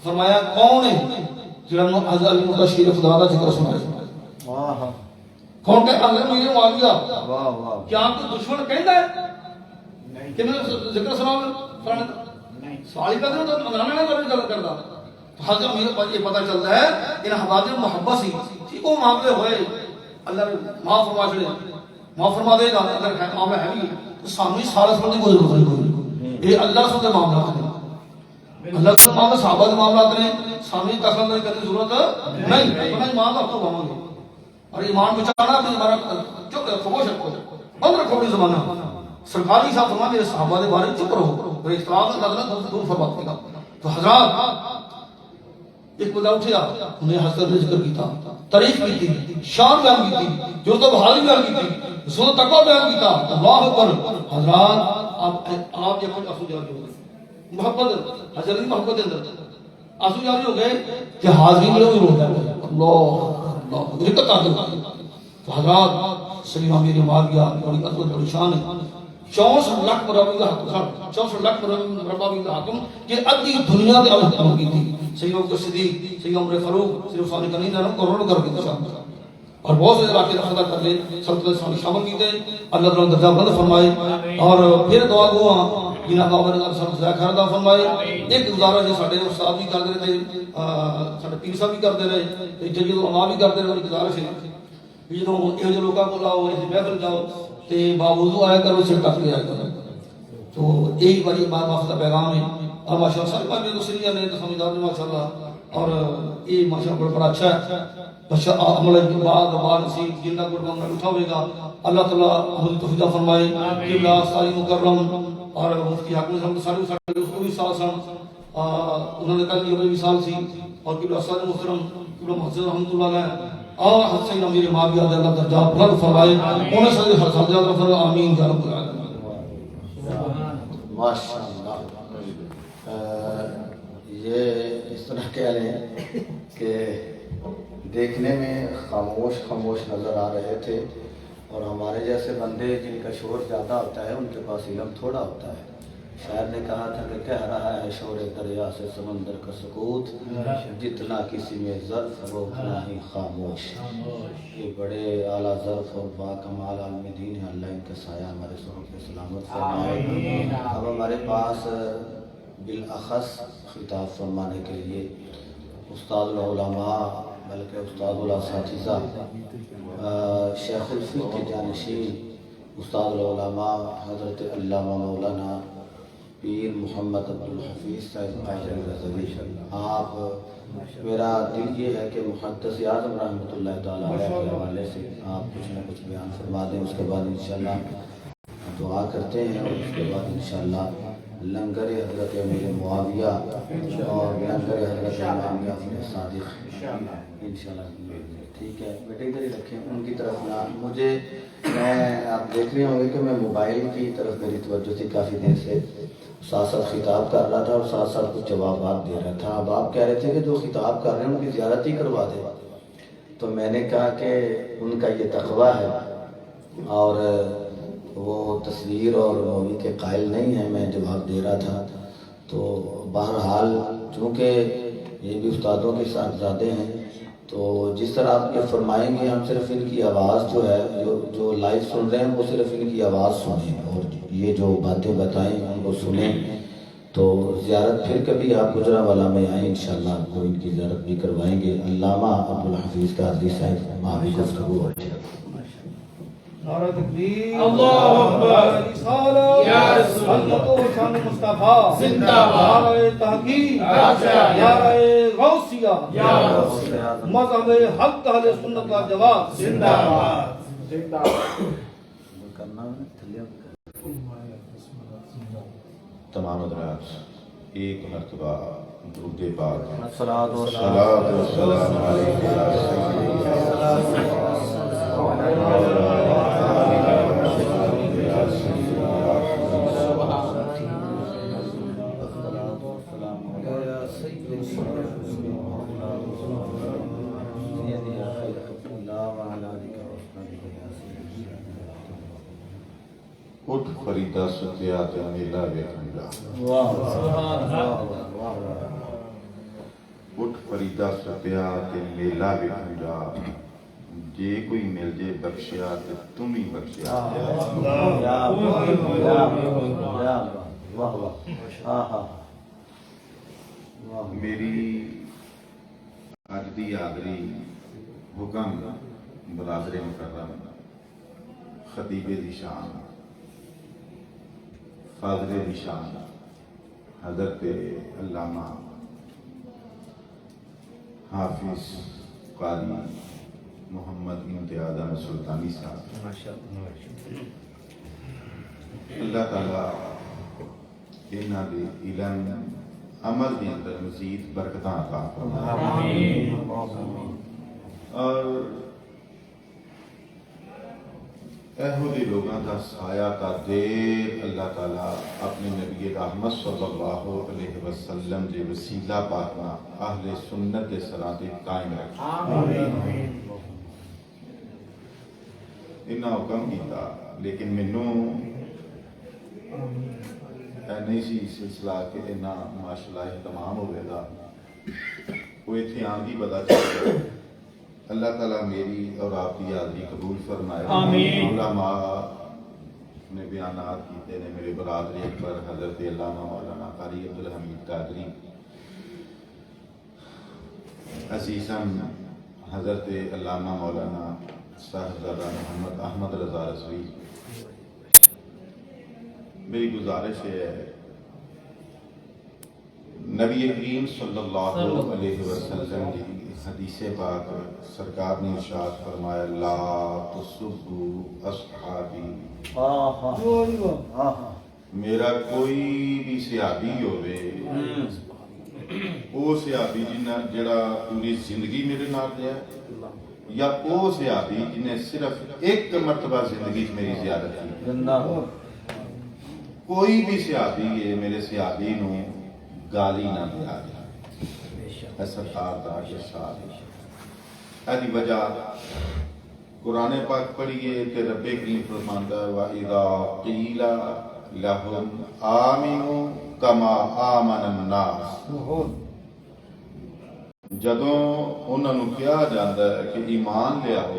فرمایا کون ہے جنہوں نے حضرت علی مرتضی شیر خدا کا ذکر سنایا کون کہتا ہے مجھے معاویہ کیا آپ کو دشمن کہتا ہے کہ میں ذکر سنا سوالی کا دن تو انگرانے نہ کرتا حضرت میرے یہ پتہ چلتا ہے کہ حضرت محبت سی ٹھیک وہ معاملے ہوئے اللہ معاف فرما چھڑے معاف فرما دے گا اگر معاملہ ہے بھی تو سامنے سارا سمجھ کوئی ضرورت نہیں یہ اللہ سے معاملات ہیں اللہ سے معاملہ صحابہ کے معاملات ہیں سامنے دخل کرنے کی ضرورت نہیں اپنا ایمان آپ کو بھاؤں گے اور ایمان بچانا اپنی ہمارا چپ خاموش رکھو بند رکھو اپنی زبانہ سرکاری صاحب فرما میرے صحابہ کے بارے میں چپ رہو اور اختلاف اللہ دور فرماتے گا تو حضرات ایک بندہ اٹھیا انہیں حضرت نے ذکر کیتا تعریف کی تھی شان بیان کی تھی جو تو بحالی بیان کی تھی رسول تقوی بیان کیتا اللہ اکبر حضرات آپ یہ کچھ آنسو جاری ہو گئے محبت حضرت کی محبت اندر آنسو جاری ہو گئے کہ حاضرین لوگ روتا ہے اللہ رکت آ گئی تو حضرات سلیمہ میری مار گیا بڑی عظمت بڑی شان ہے 64 لاکھ مربع کا حکم 64 لاکھ مربع کا حکم کہ ادھی دنیا دے عمل حکم کی تھی سید ابوبکر صدیق سید عمر فاروق سید عثمان غنی نے کروڑوں کر کے شامل اور بہت سے علاقے رفع کر لے سلطنت ثانی شامل کیتے اللہ تعالی درجہ بلند فرمائے اور پھر دعا گو جنہاں کا عمر سب سے خیر عطا فرمائے ایک گزارا جو ساڈے استاد بھی کردے رہے ساڈے پیر صاحب بھی کردے رہے جدید علماء بھی کردے رہے گزارش ہے جدوں یہ جو لوکاں کو لاؤ اس محفل جاؤ تے باوضو آیا کرو سر ٹک کے آیا کرو تو یہی بڑی بات معاف کا پیغام ہے اور ماشاءاللہ سارے بھائی دوسری نے تو سمجھدار نے ماشاءاللہ اور یہ ماشاءاللہ بڑا اچھا ہے بچہ عمل کے بعد سی جنہ کو بندہ اٹھا ہوئے گا اللہ تعالی ہمیں توفیق فرمائے کہ اللہ ساری مکرم اور مفتی حاکم صاحب سارے سارے اس کو بھی سال سن انہوں نے کل یہ مثال سی اور کہ استاد محترم کہ محمد رحمۃ اللہ علیہ اور حسین امیر معاویہ اللہ درجہ بلند فرمائے انہیں سارے حضرات فرمائے آمین یا رب العالمین ماشاءاللہ یہ اس طرح کہہ رہے ہیں کہ دیکھنے میں خاموش نظر آ رہے تھے اور ہمارے جیسے بندے جن کا شور زیادہ ہوتا ہے ان کے پاس علم تھوڑا ہوتا ہے شاعر نے کہا تھا کہ کہہ رہا ہے شور دریا سے سمندر کا سکوت جتنا کسی میں ظرف وہ اتنا ہی خاموش یہ بڑے اعلیٰ ظرف اور باکمال عالم دین ہے اللہ ان کا سایہ ہمارے سروں پہ سلامت فرمائے اب ہمارے پاس بالاخص خطاب فرمانے کے لیے استاد العلماء بلکہ استاد الاساتذہ شیخ الفقہ کے جانشین استاد العلماء حضرت علامہ مولانا پیر محمد عبدالحفیظ صاحب قاہر رضوی، آپ میرا دل یہ ہے کہ محدث اعظم رحمۃ اللہ تعالیٰ علیہ کے حوالے سے آپ کچھ نہ کچھ بیان فرما دیں، اس کے بعد انشاءاللہ دعا کرتے ہیں، اور اس کے بعد انشاءاللہ لنگر حضرت امیر معاویہ اور لنگر حضرت امام جعفر صادق انشاءاللہ۔ ٹھیک ہے بیٹے، ادھر ہی رکھیں، ان کی طرف نہ مجھے، میں آپ دیکھ رہے ہوں گے کہ میں موبائل کی طرف میری توجہ تھی کافی دیر سے، ساتھ ساتھ خطاب کر رہا تھا اور ساتھ ساتھ کچھ جوابات دے رہا تھا۔ اب آپ کہہ رہے تھے کہ جو خطاب کر رہے ہیں ان کی زیارت ہی کروا دے، تو میں نے کہا کہ ان کا یہ تقویٰ ہے اور وہ تصویر اور مووی کے قائل نہیں ہیں، میں جواب دے رہا تھا۔ تو بہرحال چونکہ یہ بھی استادوں کے صاحبزادے ہیں، تو جس طرح آپ یہ فرمائیں گے ہم صرف ان کی آواز جو ہے، جو لائیو سن رہے ہیں وہ صرف ان کی آواز سنیں، اور یہ جو باتیں بتائیں ان کو سنیں۔ تو زیارت پھر کبھی آپ گجرانوالہ میں آئیں، انشاءاللہ آپ کو ان کی زیارت بھی کروائیں گے۔ علامہ عبدالحفیظ قادری صاحب ماہی گفتگو ہو جائے۔ نعرہ تکبیر، اللہ اکبر، نعرہ رسالہ، یا رسول اللہ، عظمت و شان مصطفیٰ زندہ باد، نعرہ تحقیق، اچھا، نعرہ غوثیہ، یا رسول اللہ، مذہب حق اہل سنت و جماعت زندہ باد۔ تمام حضرات ایک مرتبہ درود پاک، الصلاۃ صلاۃ و سلام علیک یا رسول اٹھ فریدہ ستیا تے میلا ویکھندا، اٹھ فریدہ ستیا تے میلا ویکھندا، جے کوئی مل جے بخشیا تے تم ہی بخشیا۔ میری اج دی حاضری حکم برادر مکرم خطیب دی شان، فاضل دی شان حضرت علامہ حافظ قاری محمد امتیاز احمد سلطانی صاحب، اللہ تعالیٰ انہاں دے علم عمل دے اندر مزید برکتاں عطا فرمائے، اور ایہو دے لوگاں دا سایہ تا دیر اللہ تعالیٰ اپنے نبی رحمت صلی اللہ علیہ وسلم دے وسیلہ پاکنا اہل سنت دے سراں تے قائم رکھے۔ انہاں حکم کیتا، لیکن مینوں نہیں سی سلسلہ کہ انہاں ماشاءاللہ اہتمام ہوئے گا، وہ اتنے آن کی پتہ چل گیا۔ اللہ تعالیٰ میری اور آپ کی حاضری قبول فرمائے۔ آمین۔ علماء نے بیانات کیتے نے، میرے برادری اکبر حضرت علامہ مولانا قاری عبدالحمید قادری، عزیزم حضرت علامہ مولانا صاحبزادہ محمد احمد رضا رضوی۔ میری گزارش ہے، نبی کریم صلی اللہ علیہ وسلم کی حدیث پاک سرکار نے ارشاد فرمایا، لا تسبوا اصحابی، میرا کوئی بھی صحابی ہوئے، وہ صحابی جڑا پوری زندگی میرے نال رہا، یا وہ صحابی جنہیں صرف ایک مرتبہ زندگی میری زیارت کی، کوئی بھی صحابی ہے میرے صحابی نو گالی نہ دیا گیا، سرکار دا ارشاد ہے۔ ایسی وجہ قرآن پاک پڑھیے کہ رب کریم فرماندا ہے، وَإِذَا قِيلَ لَهُمْ آمِنُوا كَمَا آمَنَ النَّاسُ، جدوں انہاں نوں کہا جاندا ہے کہ ایمان لے آؤ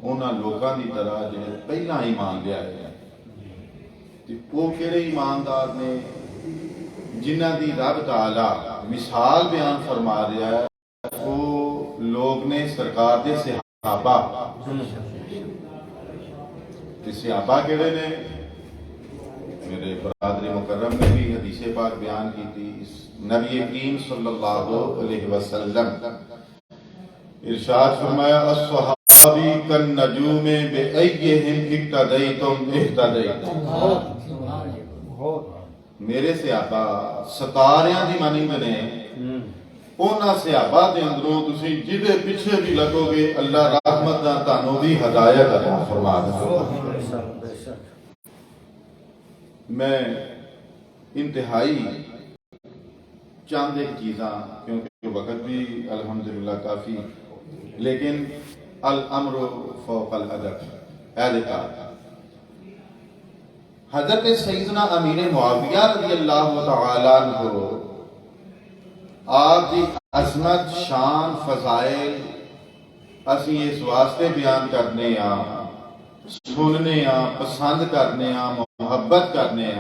انہاں لوکاں دی طرح جڑے پہلا ایمان لے آئے ہیں، تے وہ کہڑے ایماندار نے؟ جنہ دی رب تعالی مثال بیان فرما رہا ہے، وہ لوگ نے سرکار دے صحابہ تے صحابہ کہڑے نے میرے برادری مکرم نے بھی حدیث پاک بیان کی تھی. نبی کریم صلی اللہ علیہ وسلم ارشاد فرمایا الصحابی کالنجوم بأیہم اقتدیتم اہتدیتم. میرے صحابہ ستاریاں دی مانند نے انہاں صحابہ دے اندروں تسی جدے پیچھے بھی لگو گے اللہ رحمت دا تانوں بھی ہدایت عطا فرما دے. میں انتہائی چاند ایک چیزاں کیونکہ وقت بھی الحمدللہ کافی لیکن الامر فوق الادب اعلقاء حضرت سیدنا امیر معاویہ رضی اللہ تعالیٰ عنہ آپ کی عظمت شان فضائل اسی اس واسطے بیان کرنے سننے پسند کرنے محبت کرنے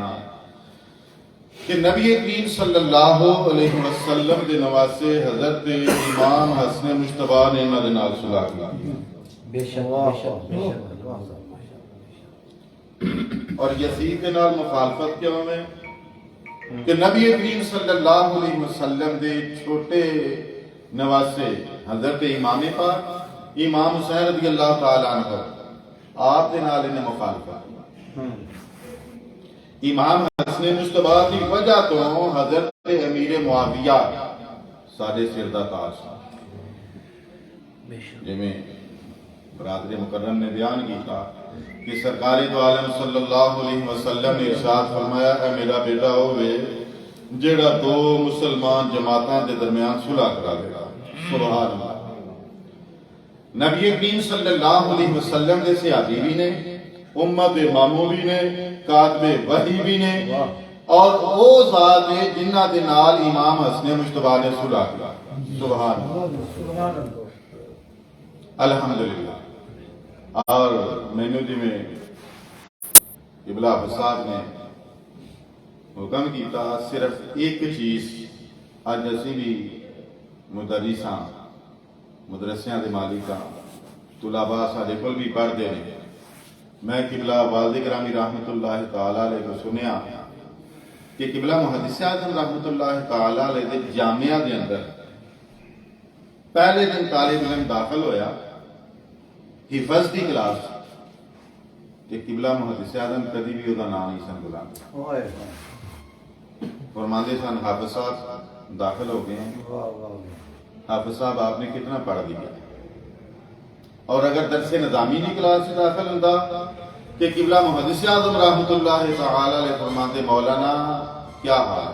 کہ نبی کریم صلی اللہ علیہ وسلم دے نواسے حضرت امام حسن مجتبیٰ نے انہاں دے نال صلح کی. بے شک اور یزید دے نال مخالفت کیوں ہے کہ نبی کریم صلی اللہ علیہ وسلم دے چھوٹے نواسے حضرت امام پاک امام حسین رضی اللہ تعالیٰ عنہ آپ دے نال انہیں مخالفت. امام حسن مجتبیٰ کی وجہ تو حضرت امیر معاویہ سارے سر دا تاج جی میں برادری مکرم نے بیان کیا کہ سرکار دو عالم صلی اللہ علیہ وسلم نے ارشاد فرمایا اے میرا بیٹا ہوئے جیڑا دو مسلمان جماعتاں دے درمیان صلح کرا دے گا. سبحان اللہ. نبی کریم صلی اللہ علیہ وسلم دے صحابی بھی نے امت اماموں بھی نے کاتب وحی بھی نے اور وہ ذات ہے جنہ دے نال امام حسن مجتبیٰ نے صلح کیا. سبحان اللہ الحمدللہ. اور مینو جی میں قبلہ فساد نے حکم کیتا صرف ایک چیز اج اسی بھی مدرساں مدرسیاں دے مالکاں طلباء سارے کول بھی پڑھتے ہیں. میں قبلہ والد گرامی رحمت اللہ تعالی علیہ کو سنیا کہ قبلہ محدث اعظم رحمت اللہ تعالی علیہ دے جامعہ دے اندر پہلے دن طالب علم داخل ہویا حفظ دی کلاس کہ قبلہ محدث اعظم کبھی بھی وہ نام نہیں سن بلانا. فرماندے سن حافظ صاحب داخل ہو گئے ہیں. حافظ صاحب آپ نے کتنا پڑھ دیا اور اگر درس نظامی کی کلاس سے داخل ہوتا کہ قبلہ محدث اعظم رحمت اللہ تعالی علیہ فرماتے مولانا کیا حال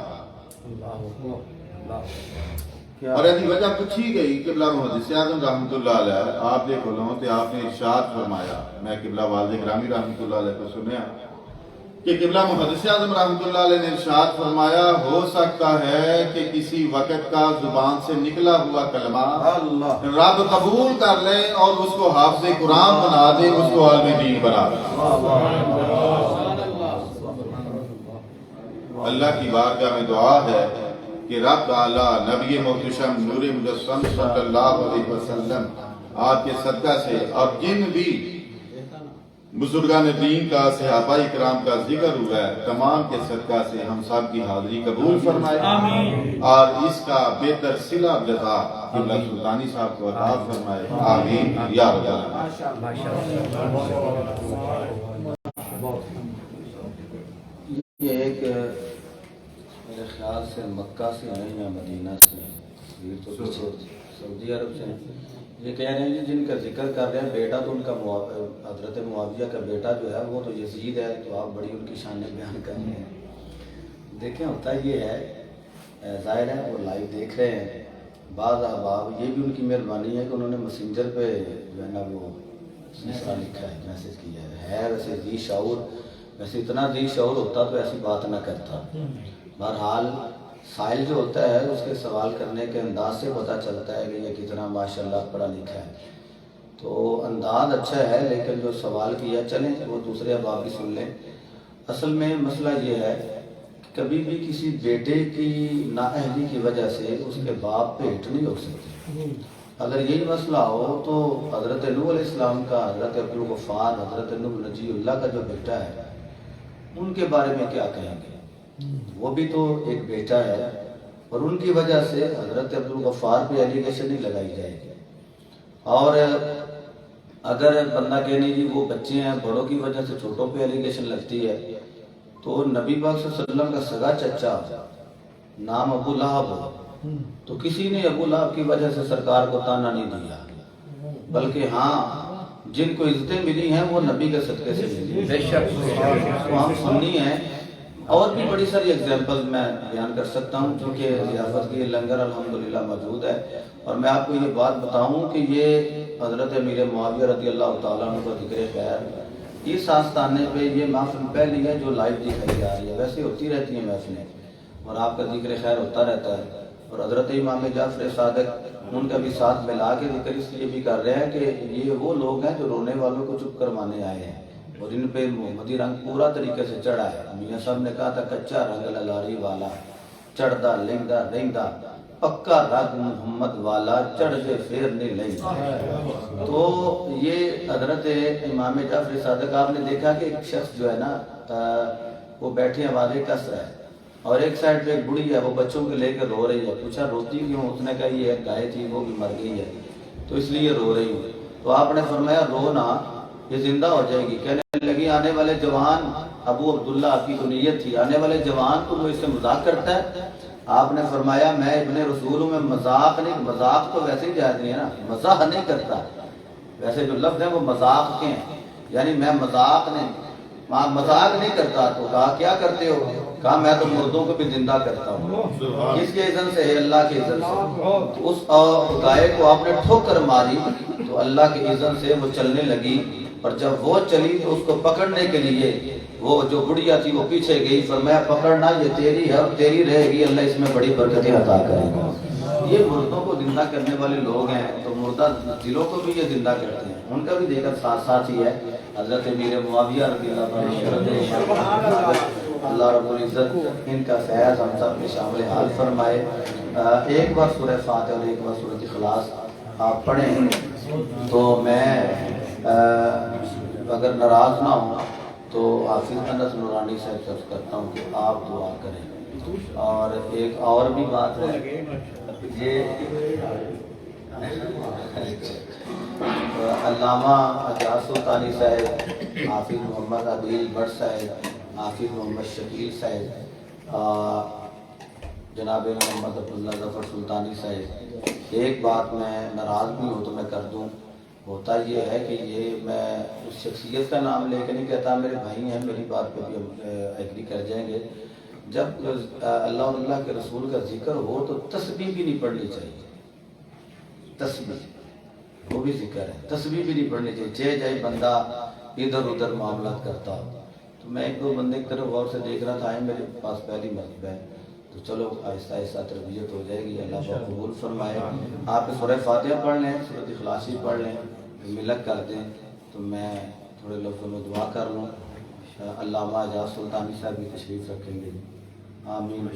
ہے اور ایسی وجہ پوچھی گئی قبلہ محدث اعظم رحمت اللہ علیہ آپ دے کھولوں تے آپ نے ارشاد فرمایا میں قبلہ والد گرامی رحمت اللہ علیہ کو سنیا کہ قبلہ محدث اعظم رحمت اللہ علیہ نے ارشاد فرمایا ہو سکتا ہے کہ کسی وقت کا زبان سے نکلا ہوا کلمہ رب قبول کر لے اور اس کو حافظ قرآن بنا دے اس کو عالم دین بنا دے. اللہ کی بارگاہ میں دعا ہے کہ رب تعالی نبی محتشم نور مجسم صلی اللہ علیہ وسلم آپ کے صدقہ سے اور جن بھی بزرگان دین کا صحابہ اکرام کا ذکر ہوا ہے تمام کے صدقہ سے ہم سب کی حاضری قبول فرمائے اور اس کا بہتر صلہ جزا قبلہ سلطانی صاحب کو عطا فرمائے. آمین یا رب العالمین. یہ ایک میرے خیال سے مکہ سے ہیں یا مدینہ سے یہ تو پیچھے سعودی عرب سے ہیں. یہ کہہ رہے ہیں جی جن کا ذکر کر رہے ہیں بیٹا تو ان کا حضرت معاویہ کا بیٹا جو ہے وہ تو یزید ہے تو آپ بڑی ان کی شان بیان کر رہے ہیں. دیکھیں ہوتا یہ ہے ظاہر ہے وہ لائیو دیکھ رہے ہیں بعض احباب یہ بھی ان کی مہربانی ہے کہ انہوں نے میسنجر پہ جو ہے نا وہ دوسرا لکھا ہے میسج کیا ہے ویسے ذی شعور ویسے اتنا ذی شعور ہوتا تو ایسی بات نہ کرتا. بہرحال سائل جو ہوتا ہے اس کے سوال کرنے کے انداز سے پتہ چلتا ہے کہ یہ کتنا ماشاءاللہ پڑھا لکھا ہے. تو انداز اچھا ہے لیکن جو سوال کیا چلیں وہ دوسرے احباب بھی سن لیں. اصل میں مسئلہ یہ ہے کہ کبھی بھی کسی بیٹے کی نااہلی کی وجہ سے اس کے باپ پیٹ نہیں ہو سکتے. اگر یہی مسئلہ ہو تو حضرت نوح علیہ السلام کا حضرت عبدالغفار حضرت نوح نجی اللہ کا جو بیٹا ہے ان کے بارے میں کیا کہیں گے؟ وہ بھی تو ایک بیٹا ہے اور ان کی وجہ سے حضرت عبدالغفار پہ ایلیگیشن نہیں لگائی جائے گی. اور اگر بندہ کہے نہیں جی وہ بچے ہیں بڑوں کی وجہ سے چھوٹوں پہ ایلیگیشن لگتی ہے تو نبی پاک صلی اللہ علیہ وسلم کا سگا چچا نام ابو لہب ہو تو کسی نے ابو لہب کی وجہ سے سرکار کو تانا نہیں دیا بلکہ ہاں جن کو عزتیں ملی ہیں وہ نبی کے صدقے سے ملی بے شک تو ہم سنی ہیں. اور بھی بڑی ساری ایگزامپل میں بیان کر سکتا ہوں کیونکہ ضیافت کی لنگر الحمدللہ موجود ہے. اور میں آپ کو یہ بات بتاؤں کہ یہ حضرت امیر معاویہ رضی اللہ تعالیٰ عنہ کا ذکر خیر اس آستانے پہ یہ محفل پہلی ہے جو لائیو دکھائی جا رہی ہے. ویسے ہوتی رہتی ہیں محفلیں اور آپ کا ذکر خیر ہوتا رہتا ہے. اور حضرت امام جعفر صادق ان کا بھی ساتھ ملا کے ذکر اس لیے بھی کر رہے ہیں کہ یہ وہ لوگ ہیں جو رونے والوں کو چپ کروانے آئے ہیں اور ان پہ محمدی رنگ پورا طریقے سے چڑھا ہے. میاں صاحب نے کہا تھا کچا رنگ للاری والا چڑھدا لنگدا رنگدا پکا رنگ محمد والا چڑھ سے پھر نہیں لینگدا. تو یہ حضرت امام جعفر صادق آپ نے دیکھا کہ ایک شخص جو ہے نا وہ بیٹھے آوازیں کس رہا ہے اور ایک سائڈ پہ ایک بڑی ہے وہ بچوں کو لے کے رو رہی ہے. پوچھا روتی کیوں؟ اس نے کہا یہ ایک گائے تھی وہ بھی مر گئی ہے تو اس لیے رو رہی ہوں. تو آپ نے فرمایا رو نہ یہ زندہ ہو جائے گی. کہنے لگی آنے والے جوان ابو عبداللہ آپ کی تو نیت تھی آنے والے جوان تو وہ اس سے مذاق کرتا ہے. آپ نے فرمایا میں ابن رسول ہوں میں مذاق نہیں مذاق تو ویسے ہی جائز نہیں ہے نا مزاح نہیں کرتا. ویسے جو لفظ ہیں وہ مذاق کے ہیں یعنی میں مذاق نہیں کرتا. تو کہا کیا کرتے ہو؟ کہا میں تو مردوں کو بھی زندہ کرتا ہوں. کس کے اذن سے ہے؟ اللہ کے اذن سے. اس گائے کو آپ نے ٹھوکر ماری تو اللہ کے اذن سے وہ چلنے لگی اور جب وہ چلی تو اس کو پکڑنے کے لیے وہ جو بڑھیا تھی وہ پیچھے گئی. فرمایا پکڑنا یہ تیری ہے اور تیری رہے گی اللہ اس میں بڑی برکتیں عطا کرے گا. یہ مردوں کو زندہ کرنے والے لوگ ہیں تو مردہ دلوں کو بھی یہ زندہ کرتے ہیں. ان کا بھی دیکھا ساتھ ساتھ ہی ہے حضرت امیر معاویہ رضی اللہ عنہ. اللہ رب العزت ان کا فیض ہم سب میں شامل حال فرمائے. ایک بار سورہ فاتحہ اور ایک بار سورۃ اخلاص آپ پڑھیں تو میں اگر ناراض نہ ہوں تو حافظ انس نورانی صاحب سے عرض کرتا ہوں کہ آپ دعا کریں. اور ایک اور بھی بات ہے یہ علامہ اجاز سلطانی صاحب حافظ محمد عدیل بٹ صاحب حافظ محمد شکیل صاحب جناب محمد عبداللہ ظفر سلطانی صاحب ایک بات میں ناراض بھی ہوں تو میں کر دوں. ہوتا یہ ہے کہ یہ میں اس شخصیت کا نام لے کے نہیں کہتا میرے بھائی ہیں میری بات پہ بھی ایگری کر جائیں گے. جب اللہ اور اللہ کے رسول کا ذکر ہو تو تسبیح بھی نہیں پڑھنی چاہیے. تسبیح وہ بھی ذکر ہے تسبیح بھی نہیں پڑھنی چاہیے. جائے بندہ ادھر ادھر معاملات کرتا ہو. تو میں ایک دو بندے کی طرف غور سے دیکھ رہا تھا میرے پاس پہلی مرتبہ ہے تو چلو آہستہ آہستہ تربیت ہو جائے گی. اللہ کو قبول فرمائے. آپ سورہ فاتحہ پڑھ لیں سورۃ اخلاص پڑھ لیں ملک کر دیں تو میں تھوڑے لوگوں میں دعا کر لوں. علامہ اجاز سلطانی صاحب بھی تشریف رکھیں گے. آمین.